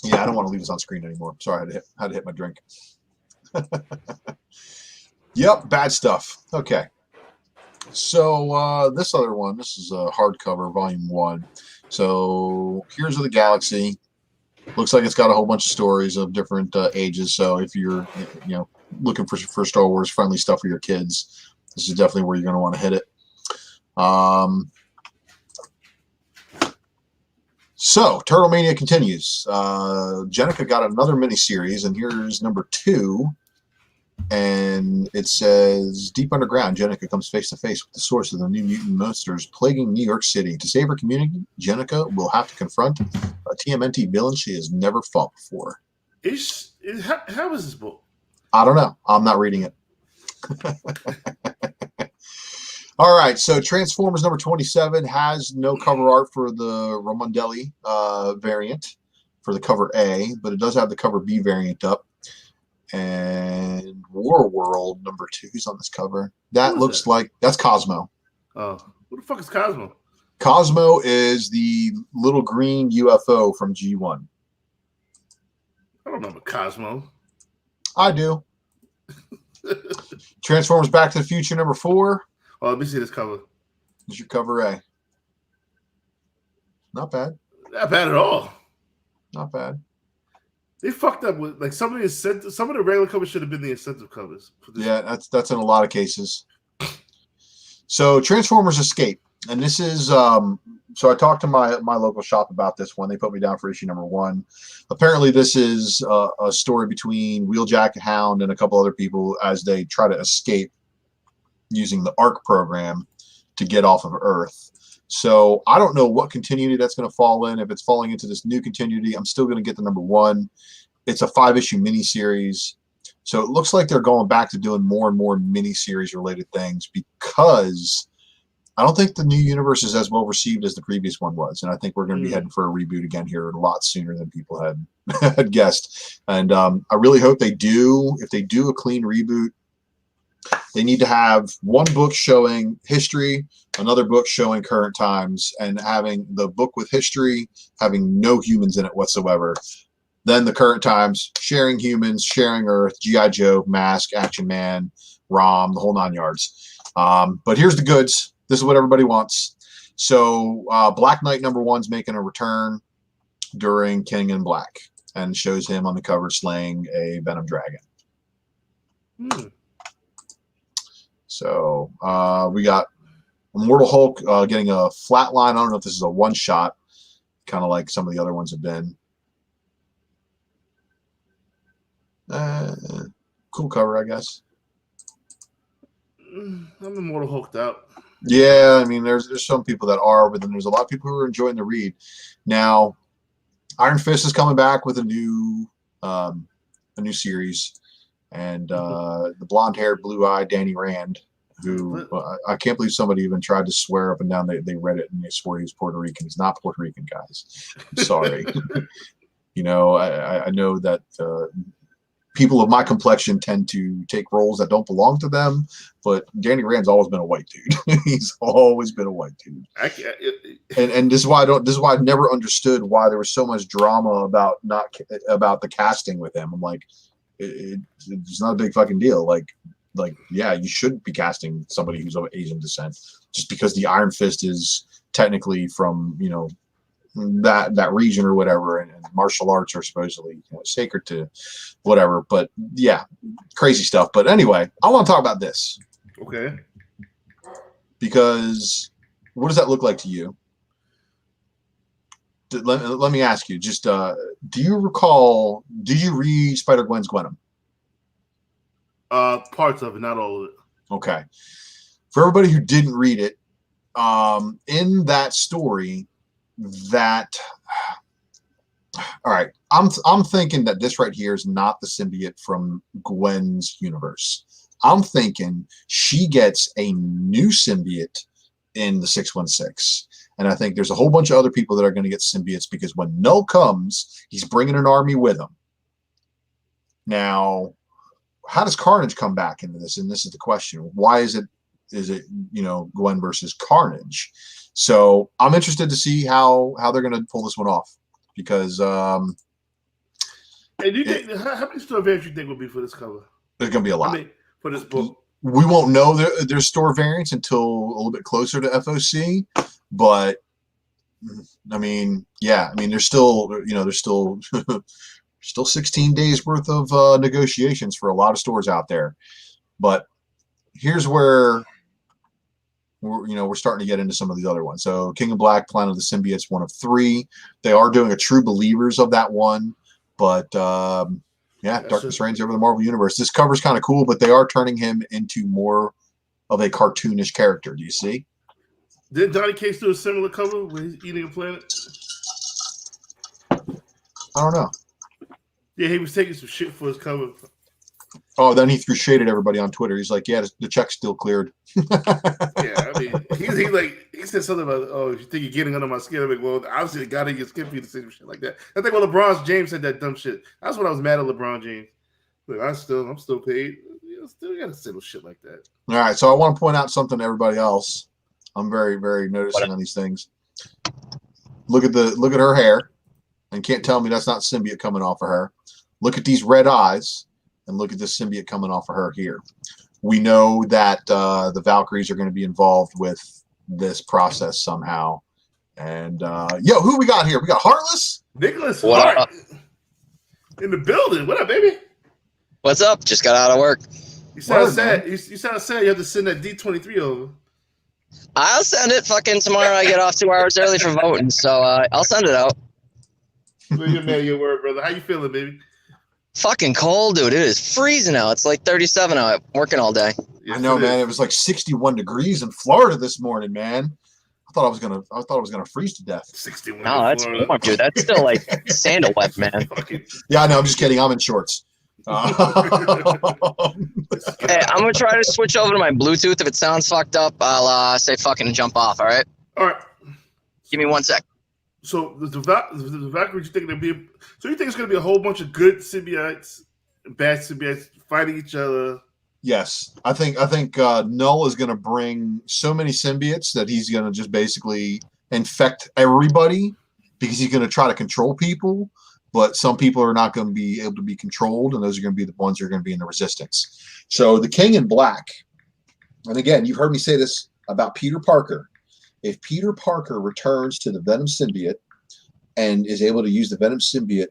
Yeah, I don't want to leave this on screen anymore. Sorry, I had to hit my drink. Yep, bad stuff. Okay. So this other one, this is a hardcover, volume 1. So Heroes of the Galaxy. Looks like it's got a whole bunch of stories of different ages. So if you're looking for Star Wars friendly stuff for your kids, this is definitely where you're going to want to hit it. So Turtle Mania continues. Jenica got another miniseries, and here's number 2. And it says, deep underground, Jenica comes face to face with the source of the new mutant monsters plaguing New York City. To save her community, Jenica will have to confront a TMNT villain she has never fought before. How is this book? I don't know. I'm not reading it. All right, so Transformers number 27 has no cover art for the Romandelli variant for the cover A, but it does have the cover B variant up. And War World number 2 is on this cover. That looks like that's Cosmo. Oh, who the fuck is Cosmo? Cosmo is the little green UFO from G1. I don't remember Cosmo. I do. Transformers Back to the Future number 4. Oh, let me see this cover. This is your cover A. Not bad. Not bad at all. Not bad. They fucked up with like some of the regular covers should have been the incentive covers. Yeah, that's in a lot of cases. So Transformers Escape, and this is so I talked to my local shop about this one. They put me down for issue number 1. Apparently, this is a story between Wheeljack and Hound and a couple other people as they try to escape using the ARC program to get off of Earth. So I don't know what continuity that's going to fall in. If it's falling into this new continuity, I'm still going to get the number 1. It's a 5-issue miniseries. So it looks like they're going back to doing more and more miniseries related things because I don't think the new universe is as well received as the previous one was. And I think we're going to be heading for a reboot again here a lot sooner than people had guessed. And I really hope they do. If they do a clean reboot, they need to have one book showing history, another book showing current times, and having the book with history having no humans in it whatsoever. Then the current times sharing humans, sharing Earth, G.I. Joe, Mask, Action Man, ROM, the whole 9 yards. But here's the goods. This is what everybody wants. So Black Knight number 1's making a return during King in Black and shows him on the cover slaying a Venom Dragon. So we got Immortal Hulk getting a flat line. I don't know if this is a one-shot, kind of like some of the other ones have been. Cool cover, I guess. I'm Immortal Hulked out. Yeah, I mean, there's some people that are, but then there's a lot of people who are enjoying the read. Now, Iron Fist is coming back with a new series, and the blonde-haired, blue-eyed Danny Rand, who I can't believe somebody even tried to swear up and down they read it and they swore he was Puerto Rican. He's not Puerto Rican, guys. I'm sorry. I know that people of my complexion tend to take roles that don't belong to them, but Danny Rand's always been a white dude. He's always been a white dude. And this is why I never understood why there was so much drama about the casting with him. I'm like, it's not a big fucking deal. Like, yeah, you should be casting somebody who's of Asian descent just because the Iron Fist is technically from, that region or whatever, and martial arts are supposedly sacred to whatever. But yeah, crazy stuff. But anyway, I want to talk about this. Okay. Because what does that look like to you? Let me ask you, just do you recall, did you read Spider-Gwen's Gwenum? Parts of it, not all of it. Okay. For everybody who didn't read it, in that story, all right, I'm thinking that this right here is not the symbiote from Gwen's universe. I'm thinking she gets a new symbiote in the 616. And I think there's a whole bunch of other people that are going to get symbiotes because when Null comes, he's bringing an army with him. Now, how does Carnage come back into this? And this is the question. Why is it Gwen versus Carnage? So I'm interested to see how they're going to pull this one off because hey, do you think how many store variants do you think will be for this cover? There's going to be a lot. For this book. We won't know their store variants until a little bit closer to FOC, but I mean, yeah. I mean, there's still, still 16 days worth of negotiations for a lot of stores out there. But here's where we're starting to get into some of these other ones. So King of Black, Planet of the Symbiotes, one of 3. They are doing a True Believers of that one, but yeah, Darkness Reigns over the Marvel Universe. This cover's kind of cool, but they are turning him into more of a cartoonish character. Do you see? Did Donny Cates do a similar cover when he's eating a planet? I don't know. Yeah, he was taking some shit for his cover. Oh, then he threw shade at everybody on Twitter. He's like, "Yeah, the check's still cleared." Yeah, I mean, he said something about, "Oh, if you think you're getting under my skin," I'm like, "Well, obviously, it got to get skin for you to say some shit like that." I think when LeBron James said that dumb shit, that's when I was mad at LeBron James. Like, I'm still paid. Still got to say shit like that. All right, so I want to point out something to everybody else. I'm very, very noticing on these things. Look at her hair, and can't tell me that's not symbiote coming off of her. Look at these red eyes, and look at this symbiote coming off of her here. We know that the Valkyries are going to be involved with this process somehow. And yo, who we got here? We got Heartless, Nicholas Hart in the building. What up, baby? What's up? Just got out of work. You sound sad. You sound sad. You have to send that D23 over. I'll send it. Fucking tomorrow. I get off 2 hours early for voting, so I'll send it out. You're man of your word, brother. How you feeling, baby? Fucking cold, dude. It is freezing out. It's like 37 out. Working all day. Yes, I know, man. It was like 61 degrees in Florida this morning, man. I thought I was gonna freeze to death. 61. No, that's warm, dude. That's still like sandal wet, man. Yeah, I know. I'm just kidding. I'm in shorts. Hey, I'm gonna try to switch over to my Bluetooth. If it sounds fucked up, I'll say fucking jump off. All right. All right. Give me 1 sec. So the Valkyries, you think there'll be? So you think it's gonna be a whole bunch of good symbiotes, bad symbiotes fighting each other? Yes, I think Null is going to bring so many symbiotes that he's going to just basically infect everybody because he's going to try to control people. But some people are not going to be able to be controlled, and those are going to be the ones that are going to be in the resistance. So the King in Black, and again, you've heard me say this about Peter Parker. If Peter Parker returns to the Venom symbiote and is able to use the Venom symbiote,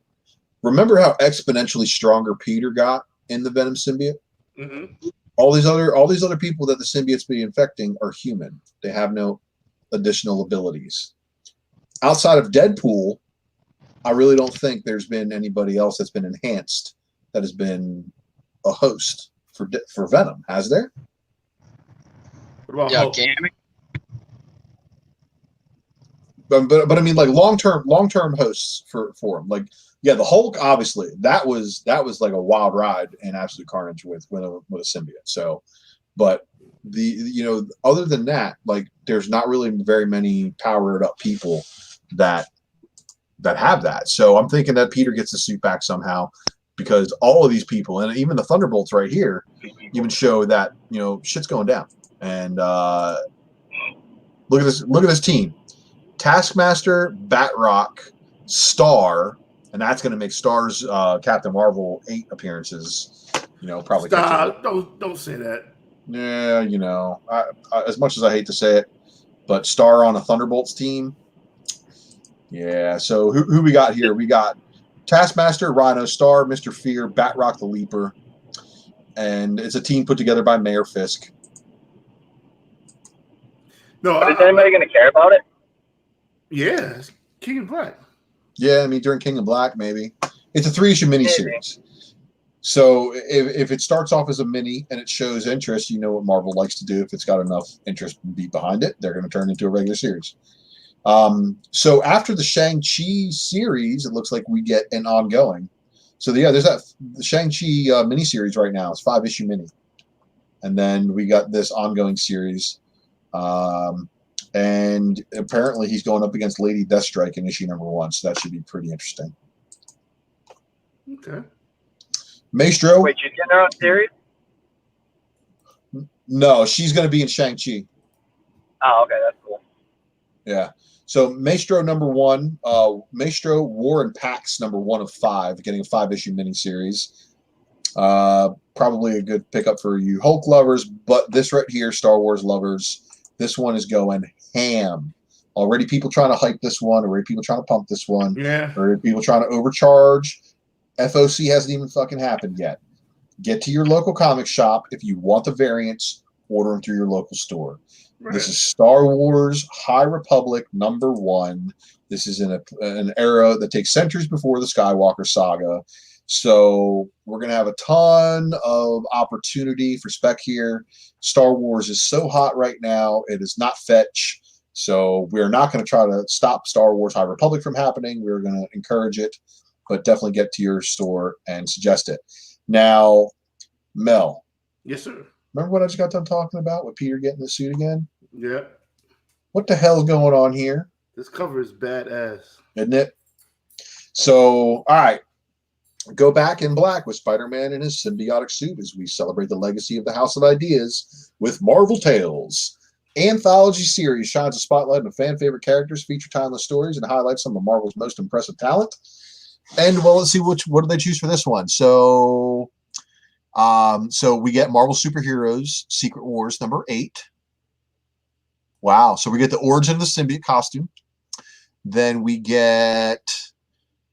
remember how exponentially stronger Peter got in the Venom symbiote? Mm-hmm. All these other people that the symbiotes be infecting are human. They have no additional abilities. Outside of Deadpool, I really don't think there's been anybody else that's been enhanced that has been a host for Venom. Has there? What about Yo, can you hear me? But I mean, like long term hosts for him. Like, yeah, the Hulk, obviously that was like a wild ride and absolute carnage with a symbiote. So, but other than that, like there's not really very many powered up people that have that. So I'm thinking that Peter gets the suit back somehow, because all of these people, and even the Thunderbolts right here, even show that shit's going down. And look at this team. Taskmaster, Batroc, Star, and that's going to make Star's Captain Marvel 8 appearances. Probably. Stop! Don't say that. Yeah, I, as much as I hate to say it, but Star on a Thunderbolts team. Yeah. So who we got here? We got Taskmaster, Rhino, Star, Mr. Fear, Batroc the Leaper, and it's a team put together by Mayor Fisk. No, but is anybody going to care about it? Yeah, King in Black. Yeah, I mean during King in Black, maybe it's a 3-issue miniseries. So if it starts off as a mini and it shows interest, you know what Marvel likes to do. If it's got enough interest and beat behind it, they're going to turn it into a regular series. So after the Shang-Chi series, it looks like we get an ongoing. So there's the Shang-Chi miniseries right now. It's 5-issue mini, and then we got this ongoing series. And apparently he's going up against Lady Deathstrike in issue number 1, so that should be pretty interesting. Okay. Maestro. Wait, she's getting her own series? No, she's going to be in Shang-Chi. Oh, okay, that's cool. Yeah. So Maestro number 1, Maestro War and Pax number 1 of 5, getting a 5-issue miniseries. Probably a good pickup for you Hulk lovers, but this right here, Star Wars lovers, this one is going ham. Already people trying to hype this one. Already people trying to pump this one. Yeah. Already people trying to overcharge. FOC hasn't even fucking happened yet. Get to your local comic shop. If you want the variants, order them through your local store. Right. This is Star Wars High Republic #1. This is in an era that takes centuries before the Skywalker saga. So we're going to have a ton of opportunity for spec here. Star Wars is so hot right now. It is not fetch. So we're not going to try to stop Star Wars High Republic from happening. We're going to encourage it, but definitely get to your store and suggest it. Now, Mel. Yes, sir. Remember what I just got done talking about with Peter getting the suit again? Yeah. What the hell's going on here? This cover is badass. Isn't it? So, all right. Go back in black with Spider-Man in his symbiotic suit as we celebrate the legacy of the House of Ideas with Marvel Tales. Anthology series shines a spotlight on fan-favorite characters, feature timeless stories, and highlights some of Marvel's most impressive talent. And, well, let's see what do they choose for this one. So we get Marvel Superheroes Secret Wars #8. Wow. So we get the origin of the symbiote costume. Then we get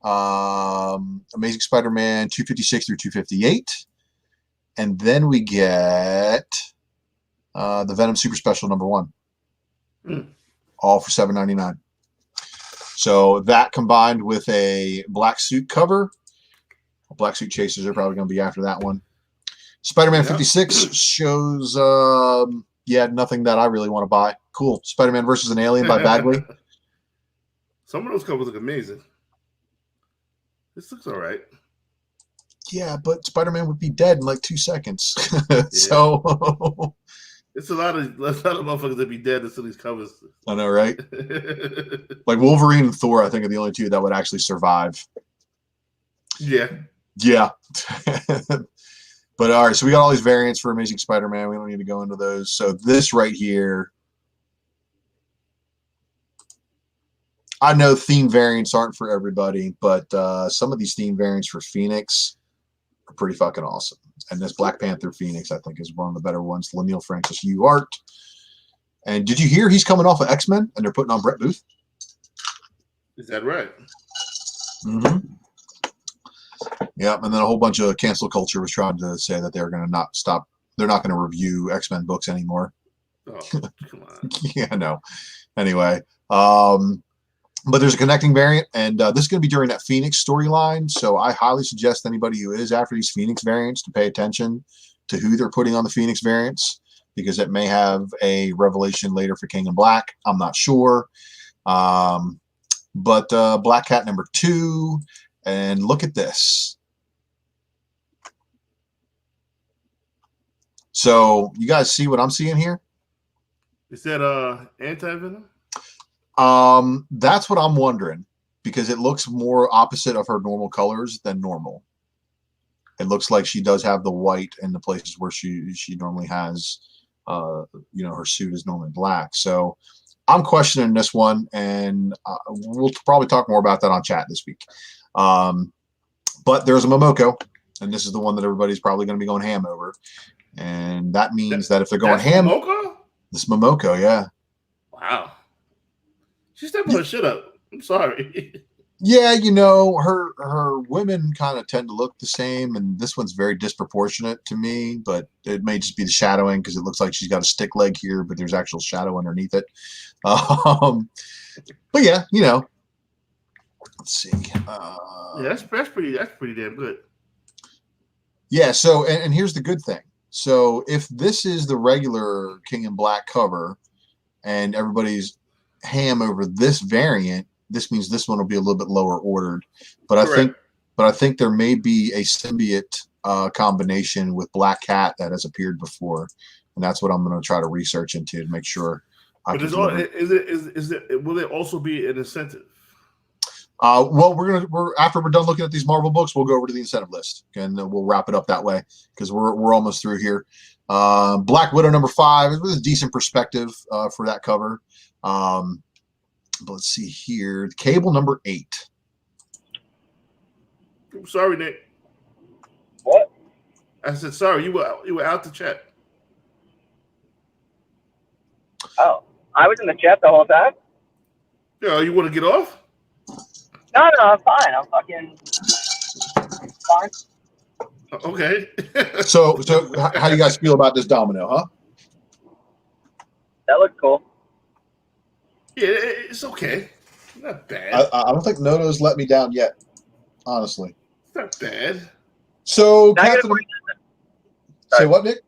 Amazing Spider-Man 256 through 258. And then we get the Venom Super Special #1. All for $7.99. So that combined with a black suit cover. Black suit chasers are probably going to be after that one. Spider-Man 56 shows, nothing that I really want to buy. Cool. Spider-Man versus an Alien by Bagley. Some of those covers look amazing. This looks all right. Yeah, but Spider-Man would be dead in like 2 seconds. So it's a lot of motherfuckers that be dead in some of these covers. I know, right? Like Wolverine and Thor, I think, are the only two that would actually survive. Yeah. Yeah. But all right, so we got all these variants for Amazing Spider-Man. We don't need to go into those. So this right here, I know theme variants aren't for everybody, but some of these theme variants for Phoenix are pretty fucking awesome. And this Black Panther Phoenix, I think, is one of the better ones. Lemuel Francis Yu art. And did you hear he's coming off of X-Men and they're putting on Brett Booth? Is that right? Mm-hmm. Yeah, and then a whole bunch of cancel culture was trying to say that they're going to not stop. They're not going to review X-Men books anymore. Oh, come on. Yeah, no. Anyway, but there's a connecting variant, and this is going to be during that Phoenix storyline. So I highly suggest anybody who is after these Phoenix variants to pay attention to who they're putting on the Phoenix variants, because it may have a revelation later for King in Black. I'm not sure. But Black Cat #2, and look at this. So you guys see what I'm seeing here? Is that anti-venom? That's what I'm wondering, because it looks more opposite of her normal colors than normal. It looks like she does have the white in the places where she normally has, her suit is normally black. So I'm questioning this one, and we'll probably talk more about that on chat this week. But there's a Momoko, and this is the one that everybody's probably going to be going ham over. And that means that if they're going ham, Momoko? this Momoko, yeah. Wow. She's stepping her shit up. I'm sorry. Yeah, her women kind of tend to look the same, and this one's very disproportionate to me, but it may just be the shadowing, because it looks like she's got a stick leg here, but there's actual shadow underneath it. But yeah, let's see. Yeah, that's pretty damn good. Yeah, so and here's the good thing. So if this is the regular King in Black cover and everybody's ham over this variant, this means this one will be a little bit lower ordered. But I think there may be a symbiote combination with Black Cat that has appeared before, and that's what I'm going to try to research into to make sure. But will there also be an incentive? Well, after we're done looking at these Marvel books, we'll go over to the incentive list, and we'll wrap it up that way, because we're almost through here. Black Widow #5 with a decent perspective for that cover. But let's see here. Cable #8. I'm sorry, Nick. What? I said sorry. You were out the chat. Oh, I was in the chat the whole time? Yo, you want to get off? No, I'm fine. I'm fucking fine. Okay. So how do you guys feel about this domino, huh? That looks cool. Yeah, it's okay. Not bad. I don't think Noto's let me down yet, honestly. It's not bad. So, Now I get a Captain, question. say Sorry. what, Nick?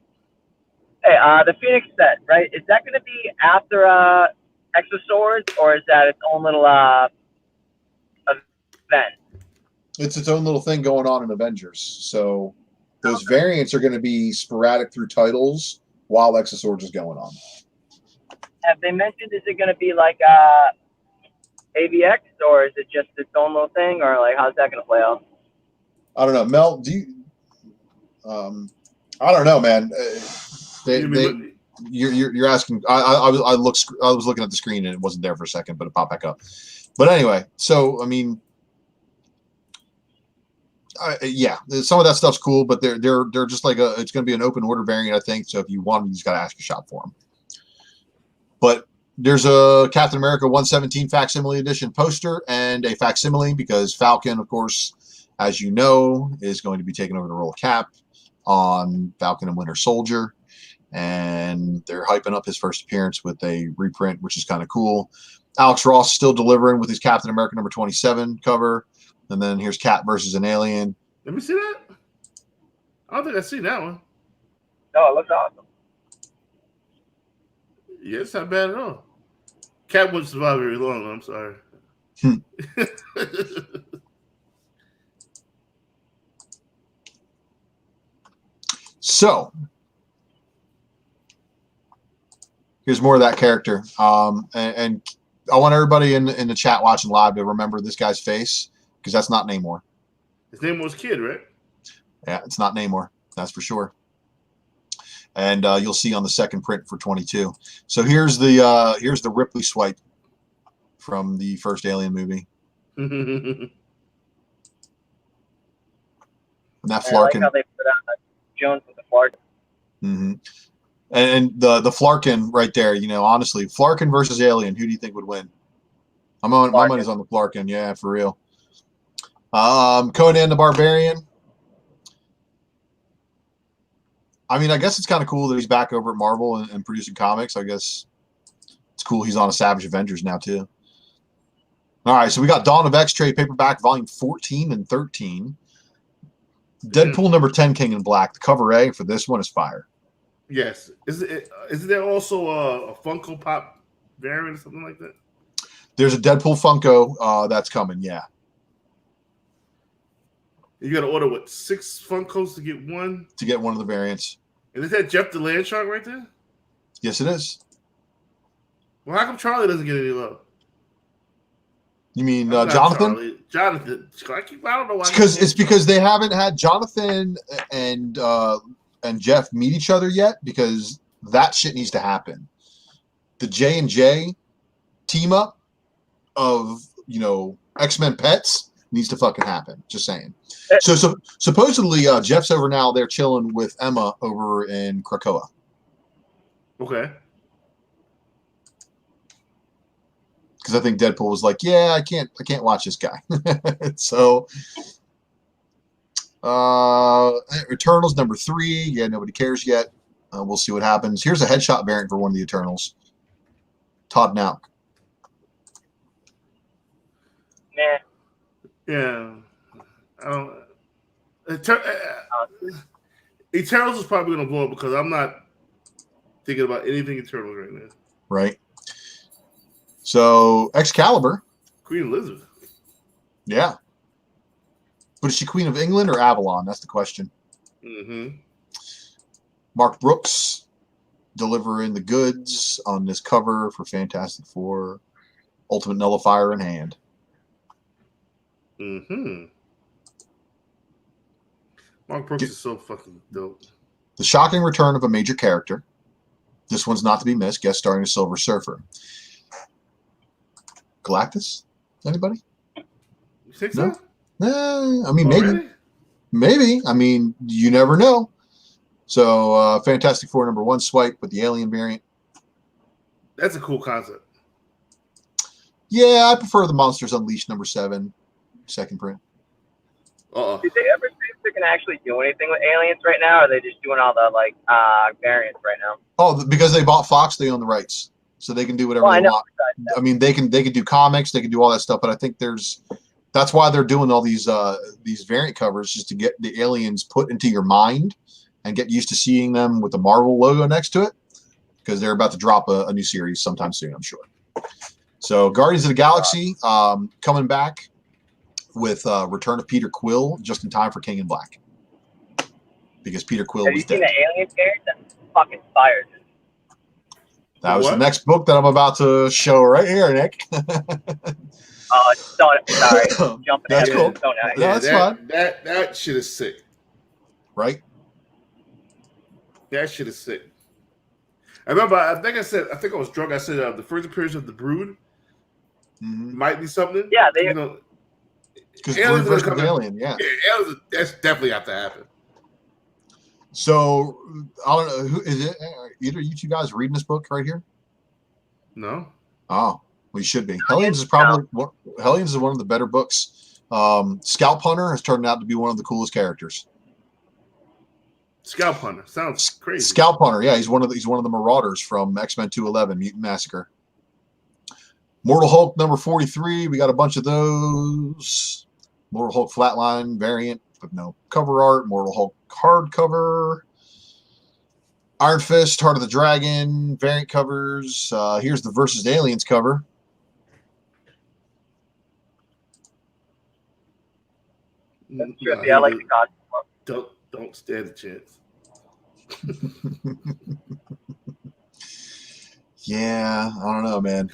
Hey, the Phoenix set, right? Is that going to be after Extra Swords, or is that its own little event? It's its own little thing going on in Avengers. So those variants are going to be sporadic through titles while Exoswords is going on. Have they mentioned, is it going to be like AVX, or is it just its own little thing, or like how's that going to play out? I don't know, Mel. Do you? I don't know, man. You're asking. I was looking at the screen and it wasn't there for a second, but it popped back up. But anyway, so I mean, yeah, some of that stuff's cool, but they're just like it's going to be an open order variant, I think. So if you want them, you just got to ask your shop for them. But there's a Captain America 117 facsimile edition poster and a facsimile because Falcon, of course, as you know, is going to be taking over the role of Cap on Falcon and Winter Soldier. And they're hyping up his first appearance with a reprint, which is kind of cool. Alex Ross still delivering with his Captain America number 27 cover. And then here's Cap versus an alien. Let me see that. I don't think I've seen that one. No, it looks awesome. Yeah, it's not bad at all. Cap wouldn't survive very long. I'm sorry. So here's more of that character. And I want everybody in the chat watching live to remember this guy's face because that's not Namor. His name was Kid, right? Yeah, it's not Namor. That's for sure. And you'll see on the second print for 22. So here's the Ripley swipe from the first Alien movie. And that Flarkin. I like how they put out Jones with the Flarkin. Mm-hmm. And the Flarkin right there, you know, honestly, Flarkin versus Alien, who do you think would win? My money's on the Flarkin, yeah, for real. Conan the Barbarian. I mean, I guess it's kind of cool that he's back over at Marvel and producing comics. I guess it's cool he's on a Savage Avengers now, too. All right, so we got Dawn of X trade paperback, volume 14 and 13. Deadpool number 10, King in Black. The cover A for this one is fire. Yes. Is there also a Funko Pop variant or something like that? There's a Deadpool Funko that's coming, yeah. You got to order, what, 6 Funkos to get one? To get one of the variants. And is that Jeff the Land Shark right there? Yes, it is. Well, how come Charlie doesn't get any love? You mean Jonathan? Charlie. Jonathan. I don't know why. It's because they haven't had Jonathan and Jeff meet each other yet because that shit needs to happen. The J&J team up of, you know, X-Men pets needs to fucking happen. Just saying. So supposedly Jeff's over now. They're chilling with Emma over in Krakoa. Okay. Because I think Deadpool was like, yeah, I can't watch this guy. So Eternals number 3. Yeah, nobody cares yet. We'll see what happens. Here's a headshot variant for one of the Eternals. Todd Nauk. Nah. Yeah. Eternals is probably going to blow up because I'm not thinking about anything Eternals right now. Right. So Excalibur. Queen Elizabeth. Yeah. But is she Queen of England or Avalon? That's the question. Mm-hmm. Mark Brooks delivering the goods on this cover for Fantastic Four. Ultimate Nullifier in hand. Mm-hmm. Mark Brooks is so fucking dope. The shocking return of a major character. This one's not to be missed. Guest starring a Silver Surfer. Galactus? Anybody? You think so? I mean, maybe. I mean, you never know. So, Fantastic Four number 1 swipe with the Alien variant. That's a cool concept. Yeah, I prefer the Monsters Unleashed #7, second print. Did they ever see if they're gonna actually do anything with aliens right now, or are they just doing all the variants right now? Oh, because they bought Fox, they own the rights, so they can do whatever they want. I mean, they can do comics, they can do all that stuff, but I think that's why they're doing all these variant covers, just to get the aliens put into your mind and get used to seeing them with the Marvel logo next to it, because they're about to drop a new series sometime soon, I'm sure. So Guardians of the Galaxy coming back with return of Peter Quill just in time for King in Black, because Peter Quill was dead. Have you seen the alien series? That's fucking fire, dude. That was the next book that I'm about to show right here, Nick. Sorry, jumping That's ahead. cool. Yeah, that's fine. That shit is sick. Right? That shit is sick. I remember, I think I was drunk. I said the first appearance of the Brood might be something. Yeah, because Brood versus Alien, yeah. Aliens, that's definitely have to happen. So I don't know, who is it? Either you two guys reading this book right here? No. Oh, we should be. Hellions is one of the better books. Scalp Hunter has turned out to be one of the coolest characters. Scalp Hunter sounds crazy. Scalp Hunter, yeah, he's one of the Marauders from X-Men 211, Mutant Massacre. Mortal Hulk #43, we got a bunch of those. Mortal Hulk Flatline variant with no cover art. Mortal Hulk hardcover. Iron Fist, Heart of the Dragon variant covers. Here's the Versus Aliens cover. That's trippy. I like the costume. Don't stand a chance. Yeah, I don't know, man.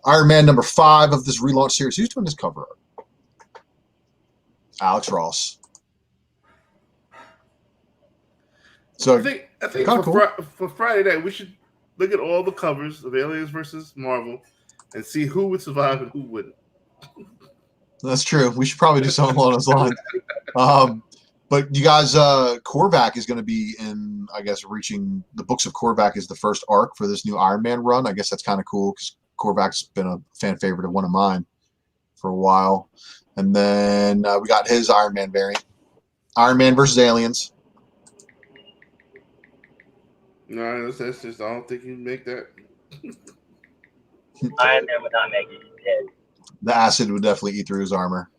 Iron Man #5 of this relaunch series. Who's doing this cover art? Alex Ross. So I think for Friday night we should look at all the covers of Aliens versus Marvel and see who would survive and who wouldn't. That's true. We should probably do something along those lines. But you guys, Korvac is going to be in, I guess, reaching the books of Korvac is the first arc for this new Iron Man run. I guess that's kind of cool because Korvac's been a fan favorite of one of mine for a while. And then we got his Iron Man variant, Iron Man versus Aliens. No, that's just, I don't think you make that. Iron Man would not make it. Dead. The acid would definitely eat through his armor.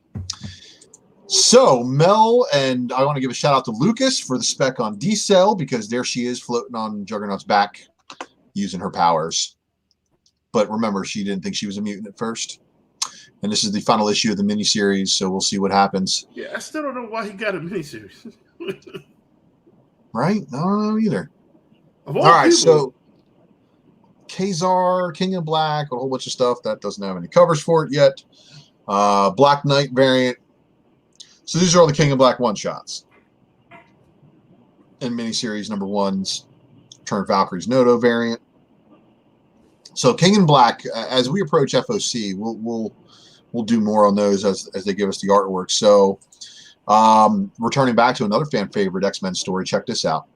So, Mel, and I want to give a shout out to Lucas for the spec on D-Cell, because there she is floating on Juggernaut's back using her powers. But remember, she didn't think she was a mutant at first. And this is the final issue of the miniseries, so we'll see what happens. Yeah, I still don't know why he got a miniseries. Right? I don't know either. All right, so Kazar, King in Black, a whole bunch of stuff that doesn't have any covers for it yet. Black Knight variant. So these are all the King in Black one-shots. And miniseries #1s. Turn Valkyrie's Noto variant. So King in Black, as we approach FOC, we'll do more on those as they give us the artwork. So returning back to another fan favorite X-Men story, check this out.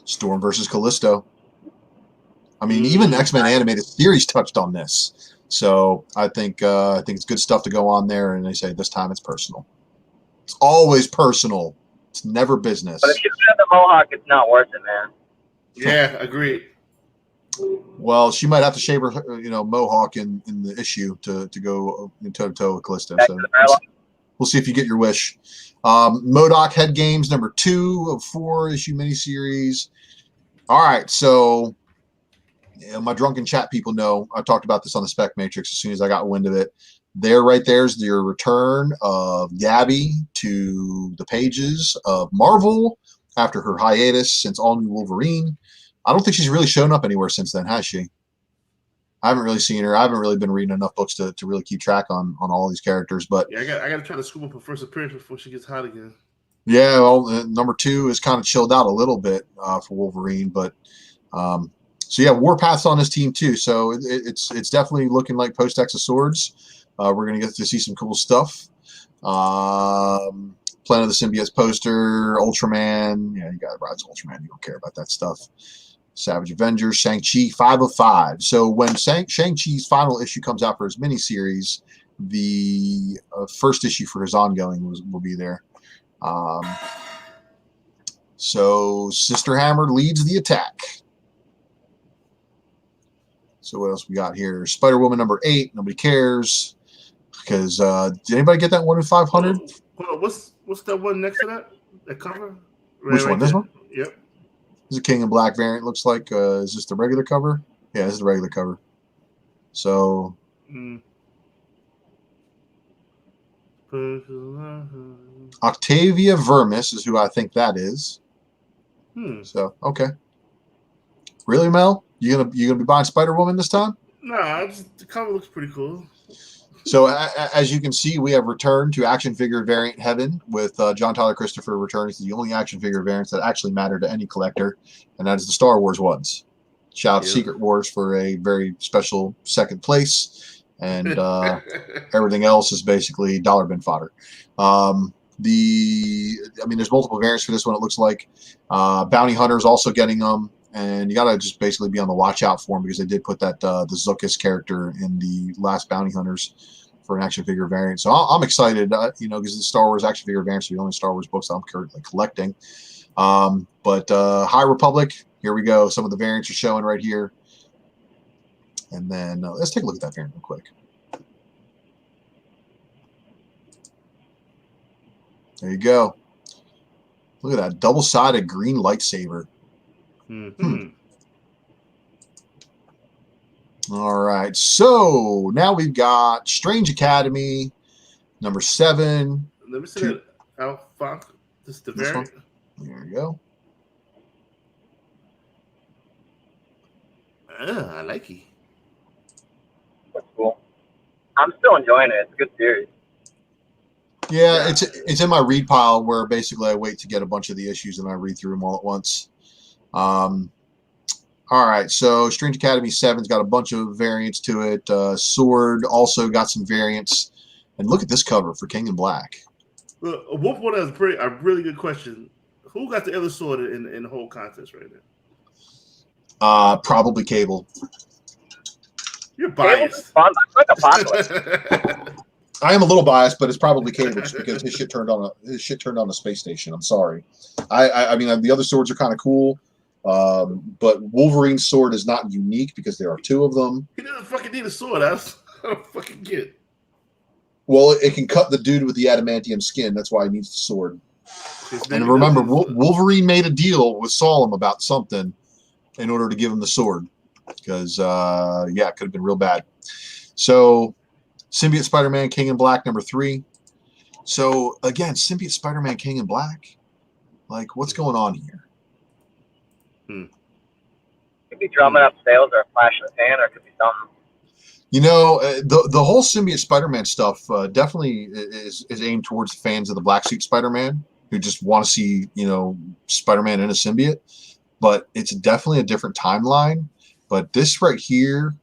Storm versus Callisto. I mean, even X-Men animated series touched on this. So I think it's good stuff to go on there. And they say this time it's personal. It's always personal. It's never business. But if you have the Mohawk, it's not worth it, man. Yeah, agreed. Well, she might have to shave her, Mohawk in the issue to go toe to toe with Callisto. So we'll see if you get your wish. MODOK Head Games #2 of 4 issue miniseries. All right, so my drunken chat people know I talked about this on the Spec Matrix as soon as I got wind of it. Right there's your return of Gabby to the pages of Marvel after her hiatus since All New Wolverine. I don't think she's really shown up anywhere since then, has she? I haven't really seen her. I haven't really been reading enough books to really keep track on all these characters. But yeah, I got to try to scoop up her first appearance before she gets hot again. Yeah, well, #2 is kind of chilled out a little bit for Wolverine, but so yeah, Warpath's on his team too. So it's definitely looking like post X of Swords. We're gonna get to see some cool stuff. Planet of the Symbiotes poster, Ultraman. Yeah, you got to ride Ultraman. You don't care about that stuff. Savage Avengers, Shang-Chi, 5 of 5. So when Shang-Chi's final issue comes out for his miniseries, the first issue for his ongoing will be there. So Sister Hammer leads the attack. So what else we got here? Spider-Woman number 8. Nobody cares because did anybody get that 1 in 500? What's that one next to that? That cover? Which one? This one? Yep. This is a King in Black variant. Looks like is this the regular cover? Yeah, this is the regular cover. So. Octavia Vermis is who I think that is. So okay. Really, Mel? You gonna be buying Spider-Woman this time? Nah, the cover looks pretty cool. So as you can see, we have returned to action figure variant heaven with John Tyler Christopher returning to the only action figure variants that actually matter to any collector, and that is the Star Wars ones. Shout out to Secret Wars for a very special second place, and everything else is basically dollar bin fodder. There's multiple variants for this one. It looks like Bounty Hunter's also getting them. And you gotta just basically be on the watch out for them because they did put that the Zuckuss character in the last Bounty Hunters for an action figure variant. So I'm excited, because the Star Wars action figure variants are the only Star Wars books I'm currently collecting. But High Republic, here we go. Some of the variants are showing right here. And then let's take a look at that variant real quick. There you go. Look at that double-sided green lightsaber. All right, so now we've got Strange Academy, number 7. Let me see that. Alpha. This is the variant. There you go. I like it. That's cool. I'm still enjoying it. It's a good series. Yeah, it's in my read pile where basically I wait to get a bunch of the issues and I read through them all at once. All right, so Strange Academy 7's got a bunch of variants to it. Sword also got some variants, and look at this cover for King in Black. Look, Wolf one has a really good question. Who got the other sword in the whole contest right now? Probably Cable. You're biased. Fun. Like Apocalypse. I am a little biased, but it's probably Cable just because his shit turned on the space station. I'm sorry. I mean the other swords are kind of cool. But Wolverine's sword is not unique because there are 2 of them. He doesn't fucking need a sword. I don't fucking get it. Well, it can cut the dude with the adamantium skin. That's why he needs the sword. And remember, Wolverine made a deal with Solem about something in order to give him the sword. Because, it could have been real bad. So, Symbiote Spider-Man King in Black, number 3. So, again, Symbiote Spider-Man King in Black? Like, what's going on here? Could be drumming up sales or a flash in the pan, or it could be something. The whole Symbiote Spider-Man stuff definitely is aimed towards fans of the Black Suit Spider-Man who just want to see, Spider-Man in a symbiote. But it's definitely a different timeline. But this right here,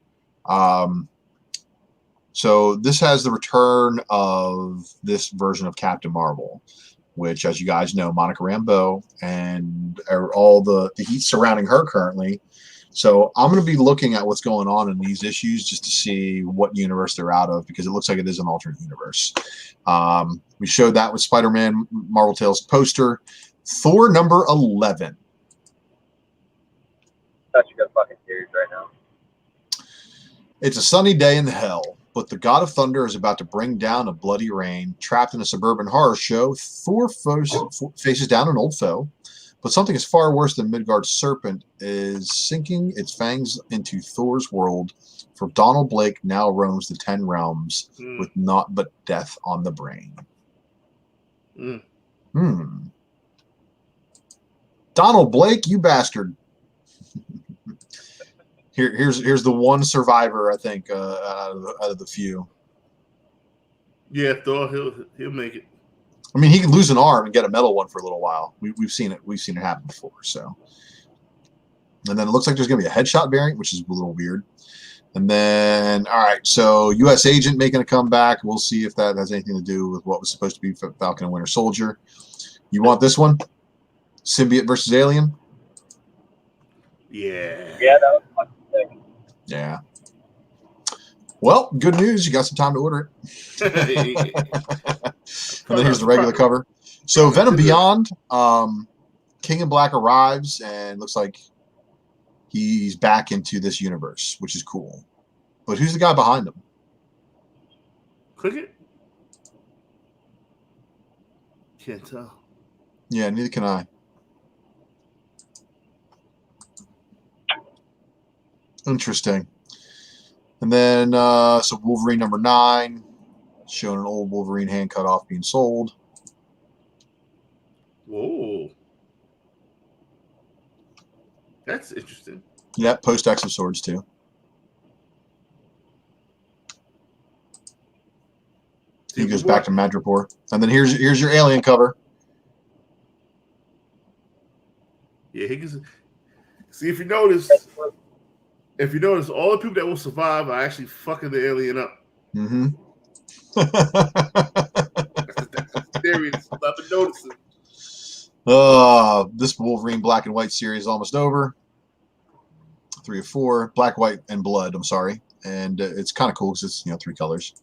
so this has the return of this version of Captain Marvel, which, as you guys know, Monica Rambeau and all the heat surrounding her currently. So I'm going to be looking at what's going on in these issues just to see what universe they're out of, because it looks like it is an alternate universe. We showed that with Spider-Man Marvel Tales poster. Thor number 11. Such a good fucking series right now. It's a sunny day in hell, but the God of Thunder is about to bring down a bloody rain. Trapped in a suburban horror show, Thor faces down an old foe. But something is far worse than Midgard's serpent is sinking its fangs into Thor's world, for Donald Blake now roams the 10 realms with naught but death on the brain. Donald Blake, you bastard. Here's the one survivor, I think, out of the few. Yeah, Thor, he'll make it. I mean, he can lose an arm and get a metal one for a little while. We've seen it. We've seen it happen before. So, and then it looks like there's going to be a headshot variant, which is a little weird. And then, all right, so U.S. Agent making a comeback. We'll see if that has anything to do with what was supposed to be Falcon and Winter Soldier. You want this one? Symbiote versus Alien? Yeah. Yeah, that was fucking sick. Yeah. Well, good news. You got some time to order it. And then here's the regular cover. So Venom Beyond, King in Black arrives and looks like he's back into this universe, which is cool. But who's the guy behind him? Cricket? Can't tell. Yeah, neither can I. Interesting. And then, so Wolverine number 9, showing an old Wolverine hand cut off being sold. Whoa. That's interesting. Yeah, post X of Swords too. He goes back to Madripoor. And then here's your Alien cover. Yeah, he can see if you notice. If you notice, all the people that will survive are actually fucking the alien up. Mm-hmm. That's the theory. I've been noticing. This Wolverine Black and White series is almost over. 3 of 4. Black, White, and Blood, I'm sorry. And it's kind of cool because it's, 3 colors.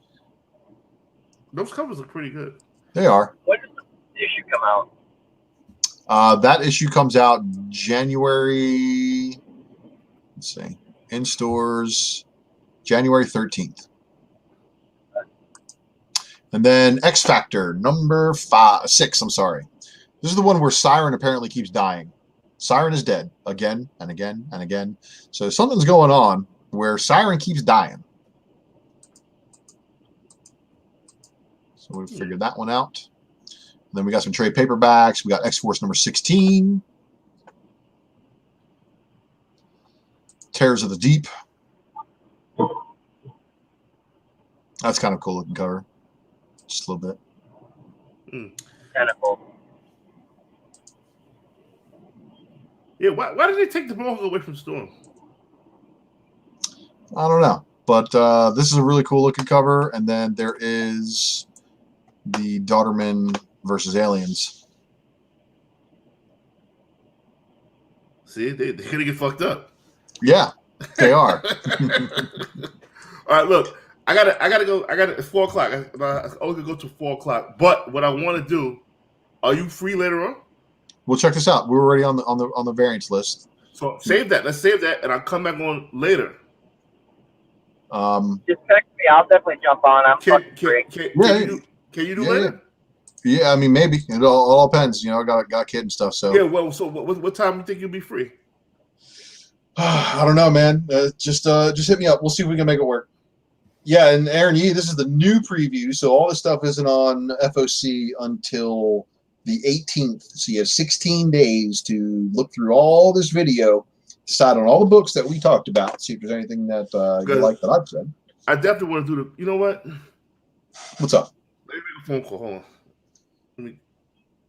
Those covers look pretty good. They are. When does the issue come out? That issue comes out January, let's see, in stores January 13th. And then X Factor number 6, I'm sorry. This is the one where Siren apparently keeps dying. Siren is dead again and again and again. So something's going on where Siren keeps dying. So we figured that one out. And then we got some trade paperbacks. We got X-Force number 16. Terrors of the Deep. That's kind of cool looking cover. Just a little bit. Tentacle. Yeah, why did they take the ball away from Storm? I don't know. But this is a really cool looking cover. And then there is the Daughterman versus Aliens. See, they're gonna get fucked up. Yeah, they are. All right, look, I gotta go. It's 4:00. I only can go to 4:00. But what I want to do, are you free later on? We'll check this out. We're already on the variants list. So save that. Let's save that, and I'll come back on later. Just text me. I'll definitely jump on. I'm fucking free. Can you do later? Yeah, I mean maybe it all depends. I got a kid and stuff. So yeah. Well, so what time do you think you'll be free? I don't know, man. Just hit me up. We'll see if we can make it work. Yeah, and Aaron, this is the new preview, so all this stuff isn't on FOC until the 18th. So you have 16 days to look through all this video, decide on all the books that we talked about, see if there's anything that you like that I've said. I definitely want to do the. You know what? What's up? Let me make a phone call. Hold on.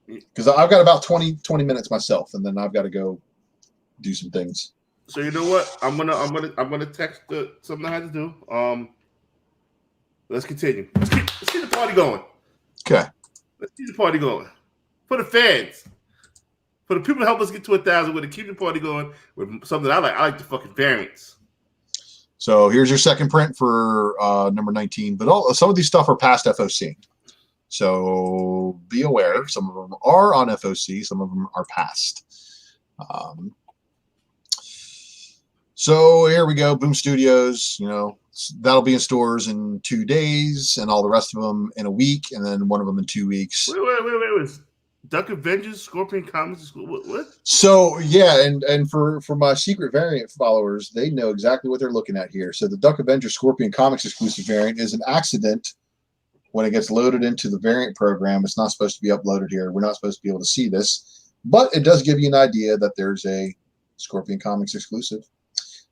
Because I've got about 20 minutes myself, and then I've got to go do some things. So you know what? I'm gonna text something I had to do. Let's continue. Let's keep the party going. Okay. Let's keep the party going. For the fans. For the people to help us get to 1,000, we're gonna keep the party going with something I like. I like the fucking variants. So here's your second print for number 19. But some of these stuff are past FOC. So be aware. Some of them are on FOC. Some of them are past. So here we go. Boom Studios. That'll be in stores in 2 days, and all the rest of them in a week, and then one of them in 2 weeks. Wait. Duck Avengers, Scorpion Comics. What? So yeah, and for my secret variant followers, they know exactly what they're looking at here. So the Duck Avengers Scorpion Comics exclusive variant is an accident. When it gets loaded into the variant program, it's not supposed to be uploaded here. We're not supposed to be able to see this, but it does give you an idea that there's a Scorpion Comics exclusive.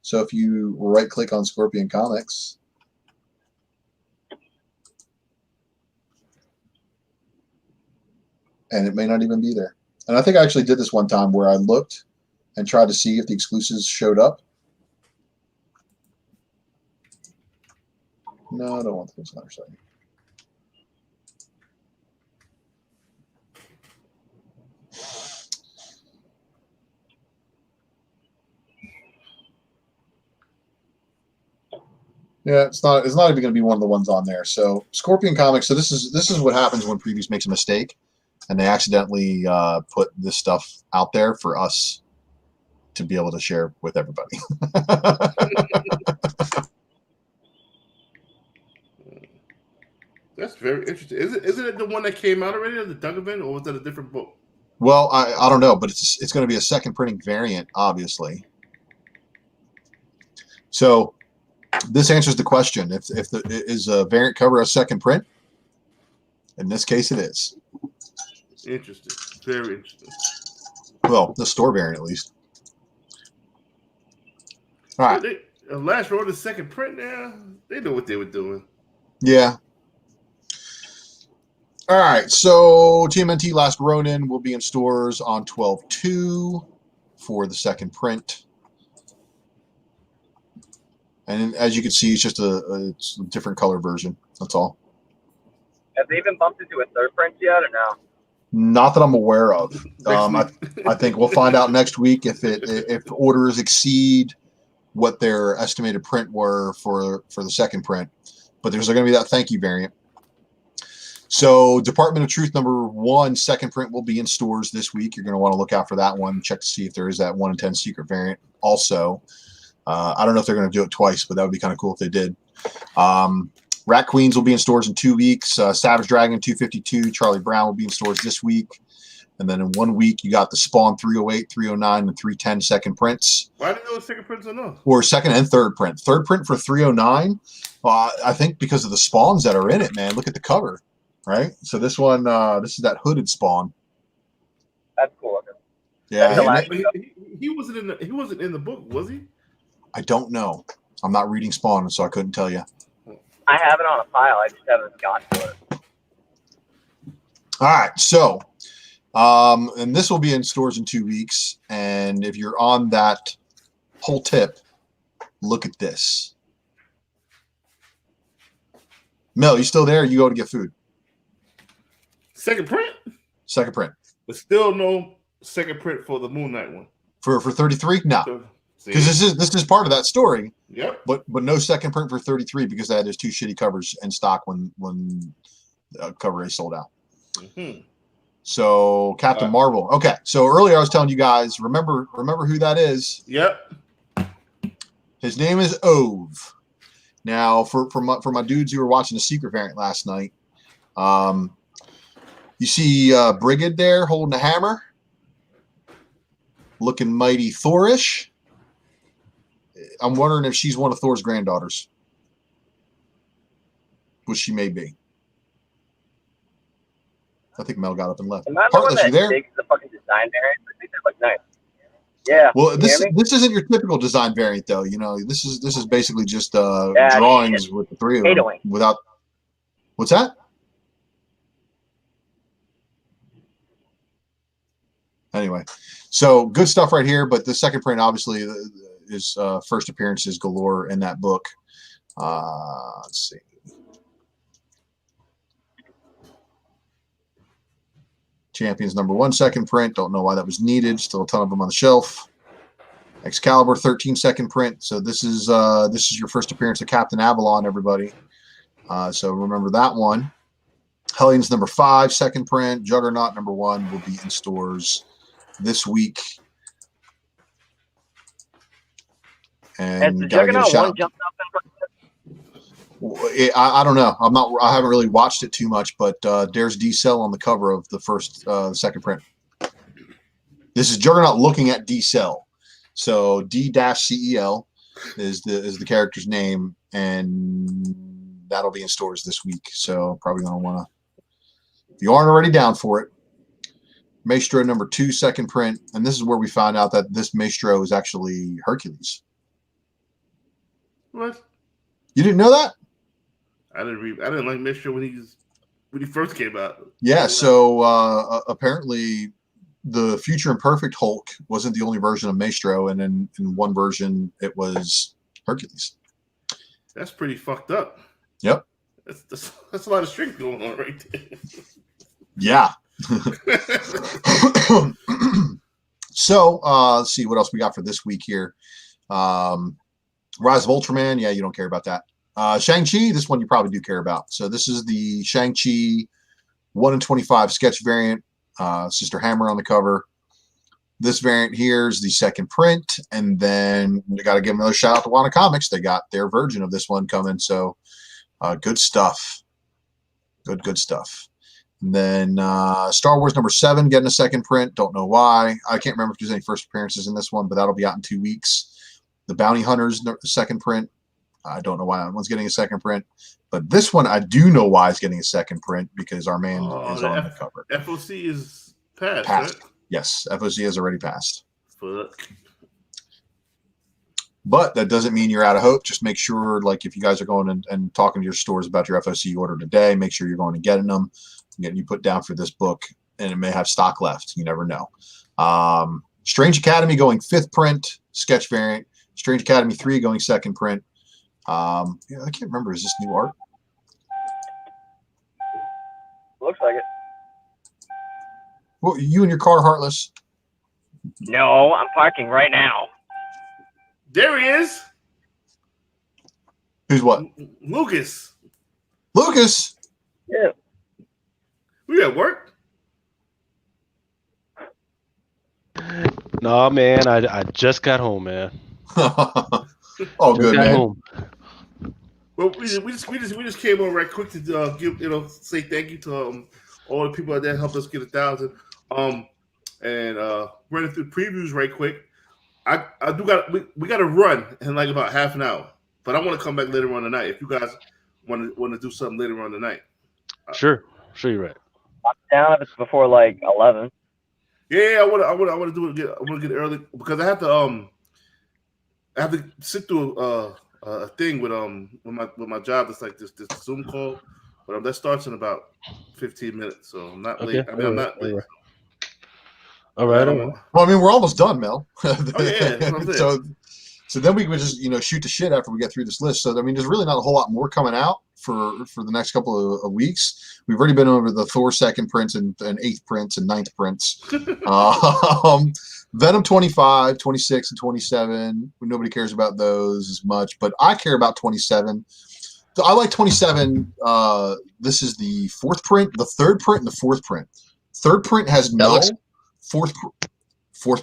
So if you right-click on Scorpion Comics, and it may not even be there. And I think I actually did this one time where I looked and tried to see if the exclusives showed up. No, I don't want the other side. Yeah, it's not even going to be one of the ones on there. So Scorpion Comics. So this is what happens when Previews makes a mistake, and they accidentally put this stuff out there for us to be able to share with everybody. That's very interesting. Isn't it the one that came out already, the Duncan, or was that a different book? Well, I don't know, but it's going to be a second printing variant, obviously. So this answers the question: is a variant cover a second print? In this case, it is. Interesting. Very interesting. Well, the store variant, at least. All right. Last row the second print now. They know what they were doing. Yeah. All right. So TMNT Last Ronin will be in stores on 12/2 for the second print. And as you can see, it's just it's a different color version. That's all. Have they even bumped into a third print yet, or no? Not that I'm aware of. I think we'll find out next week if orders exceed what their estimated print were for the second print. But there's going to be that thank you variant. So Department of Truth #1 second print will be in stores this week. You're going to want to look out for that one. Check to see if there is that 1 in 10 secret variant also. I don't know if they're going to do it twice, but that would be kind of cool if they did. Rat Queens will be in stores in 2 weeks. Savage Dragon 252, Charlie Brown will be in stores this week. And then in 1 week, you got the Spawn 308, 309, and 310 second prints. Why didn't those second prints enough? Or second and third print. Third print for 309, I think because of the spawns that are in it, man. Look at the cover, right? So this one, this is that hooded Spawn. That's cool. Yeah. He wasn't in the book, was he? I don't know. I'm not reading Spawn, so I couldn't tell you. I have it on a file. I just haven't gotten to it. All right. So, and this will be in stores in 2 weeks. And if you're on that whole tip, look at this. Mel, you still there? You go to get food. Second print? Second print. But still no second print for the Moon Knight one. For 33? No. So, because this is part of that story. Yep. But no second print for 33 because they had those 2 shitty covers in stock when cover A sold out. Mm-hmm. So Captain Marvel. Okay. So earlier I was telling you guys, remember who that is? Yep. His name is Ove. Now for my dudes who were watching the secret variant last night, you see Brigid there holding the hammer, looking mighty Thorish. I'm wondering if she's one of Thor's granddaughters, which she may be. I think Mel got up and left. Am I the one Heartless, you that there? digs the fucking design variant? I think they look nice. Yeah. Well, you hear me? this isn't your typical design variant, though. You know, this is basically just drawings with the 3 of them without. What's that? Anyway, so good stuff right here. But the second print, obviously, is first appearances galore in that book. Let's see. Champions #1 second print. Don't know why that was needed. Still a ton of them on the shelf. Excalibur 13 second print. So this is your first appearance of Captain Avalon, everybody. So remember that one. Hellions #5 second print. Juggernaut #1 will be in stores this week. And has the Juggernaut one jumped up in front? I don't know. I haven't really watched it too much, but there's D-Cell on the cover of the second print. This is Juggernaut looking at D-Cell. So D-CEL is the character's name, and that'll be in stores this week. So probably gonna want to, if you aren't already down for it. Maestro #2 second print, and this is where we found out that this Maestro is actually Hercules. What? You didn't know that? I didn't like Maestro when he first came out. Yeah. So apparently, the Future Imperfect Hulk wasn't the only version of Maestro, and in one version it was Hercules. That's pretty fucked up. Yep. That's a lot of strength going on right there. Yeah. So let's see what else we got for this week here. Rise of Ultraman. Yeah, you don't care about that. Shang-Chi, this one you probably do care about. So this is the Shang-Chi 1 in 25 sketch variant. Sister Hammer on the cover. This variant here is the second print, and then we got to give another shout out to Wana Comics. They got their version of this one coming, so good stuff. Good stuff. And then Star Wars number 7 getting a second print. Don't know why. I can't remember if there's any first appearances in this one, but that'll be out in 2 weeks. The Bounty Hunters second print. I don't know why that one's getting a second print, but this one I do know why it's getting a second print because our man is on the cover. FOC is passed. Passed. Right? Yes, FOC has already passed. Fuck. But that doesn't mean you're out of hope. Just make sure, like, if you guys are going and talking to your stores about your FOC order today, make sure you're going and getting them, getting you put down for this book, and it may have stock left. You never know. Strange Academy going 5th print, sketch variant. Strange Academy 3 going 2nd print. I can't remember. Is this new art? Looks like it. Well, you and your car, Heartless. No, I'm parking right now. There he is. Who's what? Lucas. Lucas. Yeah. We at work? No, man, I just got home, man. Oh, Just good, got man. home. Well, we just came on right quick to give say thank you to all the people that helped us get 1,000. And running through previews right quick. We got to run in like about half an hour, but I want to come back later on tonight. If you guys want to do something later on tonight, Sure, you're right. I'm down if it's before like 11. Yeah, I want to do it. I want to get early because I have to sit through a thing with my job. It's like this Zoom call, but that starts in about 15 minutes, so I'm not late. I mean, I'm not late. All right. Well, I mean, we're almost done, Mel. Yeah, that's what I'm saying. So then we would just shoot the shit after we get through this list. So I mean, there's really not a whole lot more coming out for the next couple of weeks. We've already been over the Thor 2nd prints and 8th prints and 9th prints. Venom 25, 26, and 27. Nobody cares about those as much, but I care about 27. I like 27. This is the 4th print, the 3rd print, and the 4th print. 3rd print has Mel. Fourth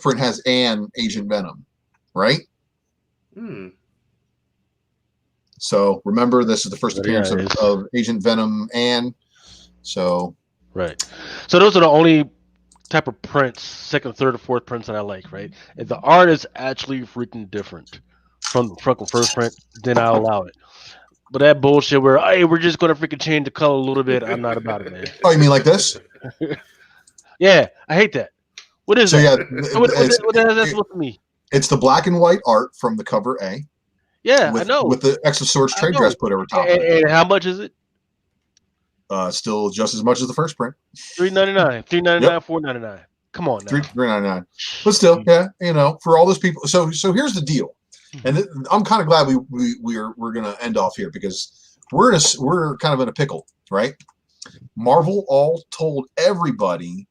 print has Anne, Agent Venom, right? So remember, this is the first appearance of Agent Venom Anne. So right. So those are the only type of prints, 2nd, 3rd, or 4th prints that I like, right? If the art is actually freaking different from the fucking first print, then I'll allow it. But that bullshit where, hey, we're just gonna freaking change the color a little bit, I'm not about it, man. Oh, you mean like this? Yeah, I hate that. What is that? Yeah, what is that supposed to mean? It's the black and white art from the cover A. Yeah, with, I know. With the X of Swords trade dress put over top. And how much is it? Still just as much as the first print. $3.99, $3.99, Yep. $4.99. Come on now. $3.99. But still, yeah, for all those people. So here's the deal, and I'm kind of glad we're gonna end off here because we're kind of in a pickle, right? Marvel all told everybody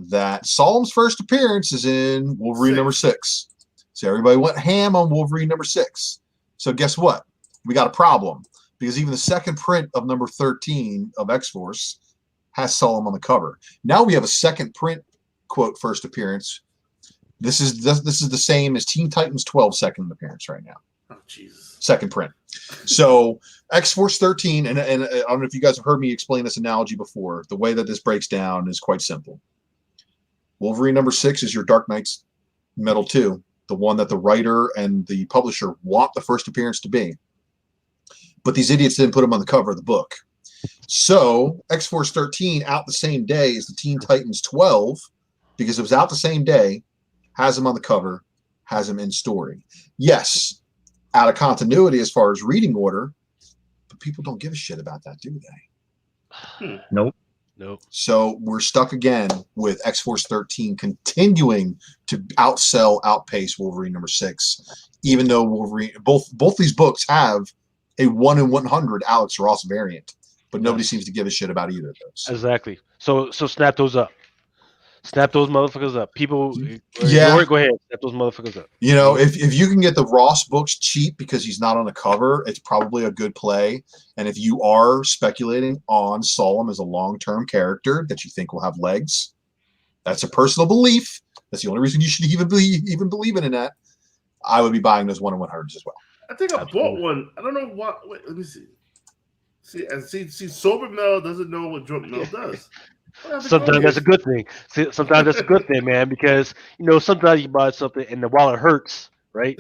that Solemn's first appearance is in Wolverine number 6. So everybody went ham on Wolverine number 6. So guess what? We got a problem because even the 2nd print of number 13 of X-Force has Solemn on the cover. Now we have a 2nd print, quote, first appearance. This is the same as Teen Titans 12 2nd appearance right now. Oh, Jesus. 2nd print. So X-Force 13, and I don't know if you guys have heard me explain this analogy before. The way that this breaks down is quite simple. Wolverine number 6 is your Dark Knight's Metal 2, the one that the writer and the publisher want the first appearance to be. But these idiots didn't put him on the cover of the book. So X-Force 13 out the same day as the Teen Titans 12, because it was out the same day, has him on the cover, has him in story. Yes, out of continuity as far as reading order, but people don't give a shit about that, do they? Nope. So we're stuck again with X-Force 13 continuing to outpace Wolverine number 6, even though Wolverine both these books have a 1 in 100 Alex Ross variant, but nobody seems to give a shit about either of those. Exactly. So snap those up. Snap those motherfuckers up. People, Yeah. go ahead. Snap those motherfuckers up. You know, if you can get the Ross books cheap because he's not on the cover, it's probably a good play. And if you are speculating on Solemn as a long-term character that you think will have legs, that's a personal belief. That's the only reason you should even believe in that. I would be buying those 1/100s as well. I think I bought one. I don't know what. Wait, let me see. See, sober Mel doesn't know what drunk Mel does. Sometimes that's a good thing. Sometimes that's a good thing, man, because sometimes you buy something and the wallet hurts, right?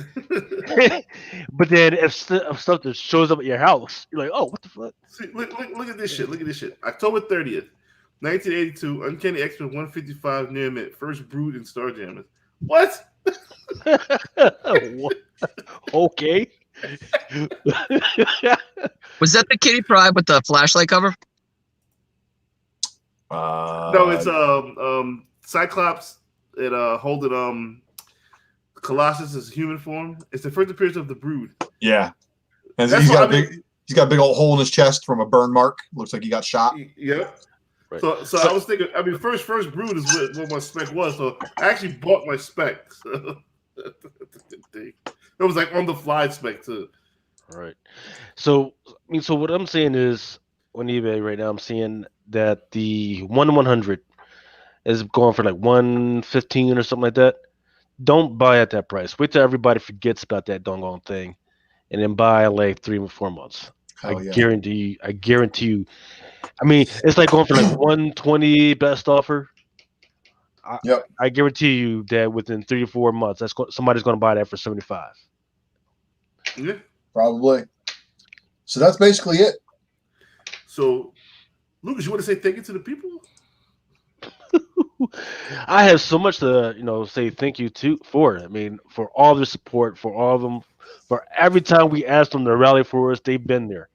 But then if stuff that shows up at your house, you're like, oh, what the fuck? See, look at this shit. Look at this shit. October 30th, 1982, Uncanny X-Men 155 near mint, first brood in Starjammers. What? Okay. Was that the Kitty Pryde with the flashlight cover? No, it's Cyclops holding Colossus as human form. It's the first appearance of the Brood. Yeah, and he's got a big old hole in his chest from a burn mark. Looks like he got shot. Yep. Right. So I was thinking. I mean, first Brood is what my spec was. So I actually bought my spec. So it was like on the fly spec too. All right. So what I'm saying is on eBay right now, I'm seeing that the 1/100 is going for like 115 or something like that. Don't buy at that price. Wait till everybody forgets about that doggone thing, and then buy like 3 or 4 months. I guarantee you. I mean, it's like going for like 120 best offer. I guarantee you that within 3 or 4 months, somebody's going to buy that for 75. Yeah, probably. So that's basically it. So, Lucas, you want to say thank you to the people? I have so much to say thank you for. I mean, for all their support, for all of them, for every time we asked them to rally for us, they've been there.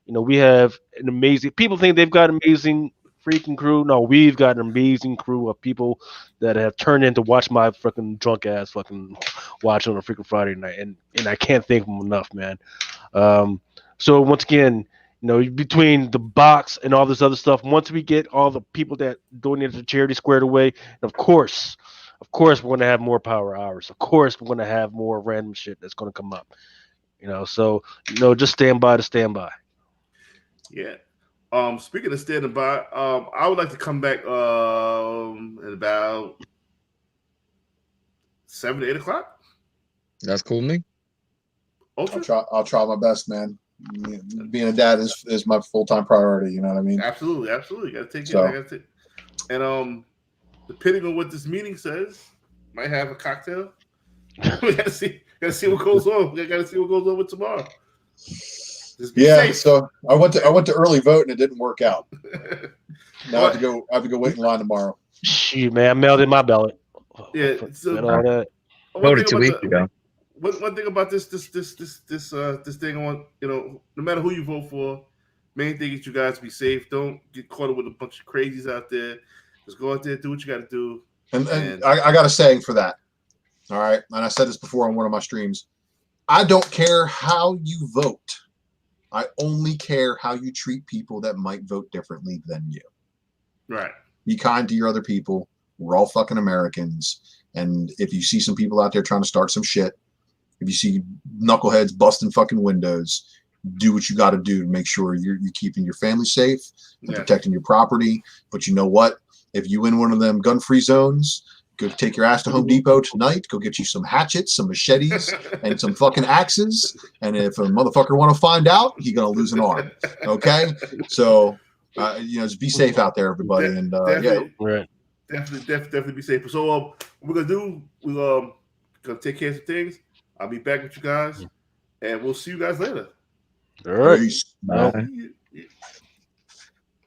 We have an amazing. People think they've got an amazing freaking crew. No, we've got an amazing crew of people that have turned in to watch my fucking drunk ass fucking watch on a freaking Friday night, and I can't thank them enough, man. So once again, between the box and all this other stuff, once we get all the people that donated to charity squared away, and of course, we're going to have more power hours. Of course, we're going to have more random shit that's going to come up. So just stand by to stand by. Yeah. Speaking of standing by, I would like to come back at about 7 to 8 o'clock. That's cool with me. I'll try my best, man. Being a dad is my full-time priority. You know what I mean? Absolutely. Got to take it. And depending on what this meeting says, might have a cocktail. We got to see what goes on. We got to see what goes on with tomorrow. Yeah. So I went to early vote and it didn't work out. Now I have to go wait in line tomorrow. Shoot, man, I mailed in my ballot. Yeah. So all that. Voted 2 weeks ago. One thing about this thing, I want no matter who you vote for, main thing is you guys be safe. Don't get caught up with a bunch of crazies out there. Just go out there, do what you got to do. And I got a saying for that. All right, and I said this before on one of my streams. I don't care how you vote. I only care how you treat people that might vote differently than you. Right. Be kind to your other people. We're all fucking Americans. And if you see some people out there trying to start some shit, if you see knuckleheads busting fucking windows, do what you got to do to make sure you're keeping your family safe and protecting your property. But you know what? If you in one of them gun-free zones, go take your ass to Home Depot tonight. Go get you some hatchets, some machetes, and some fucking axes. And if a motherfucker want to find out, he's gonna lose an arm. Okay, so just be safe out there, everybody. And definitely be safe. So what we're gonna do, we're gonna take care of some things. I'll be back with you guys, and we'll see you guys later. All right. Peace. Bye.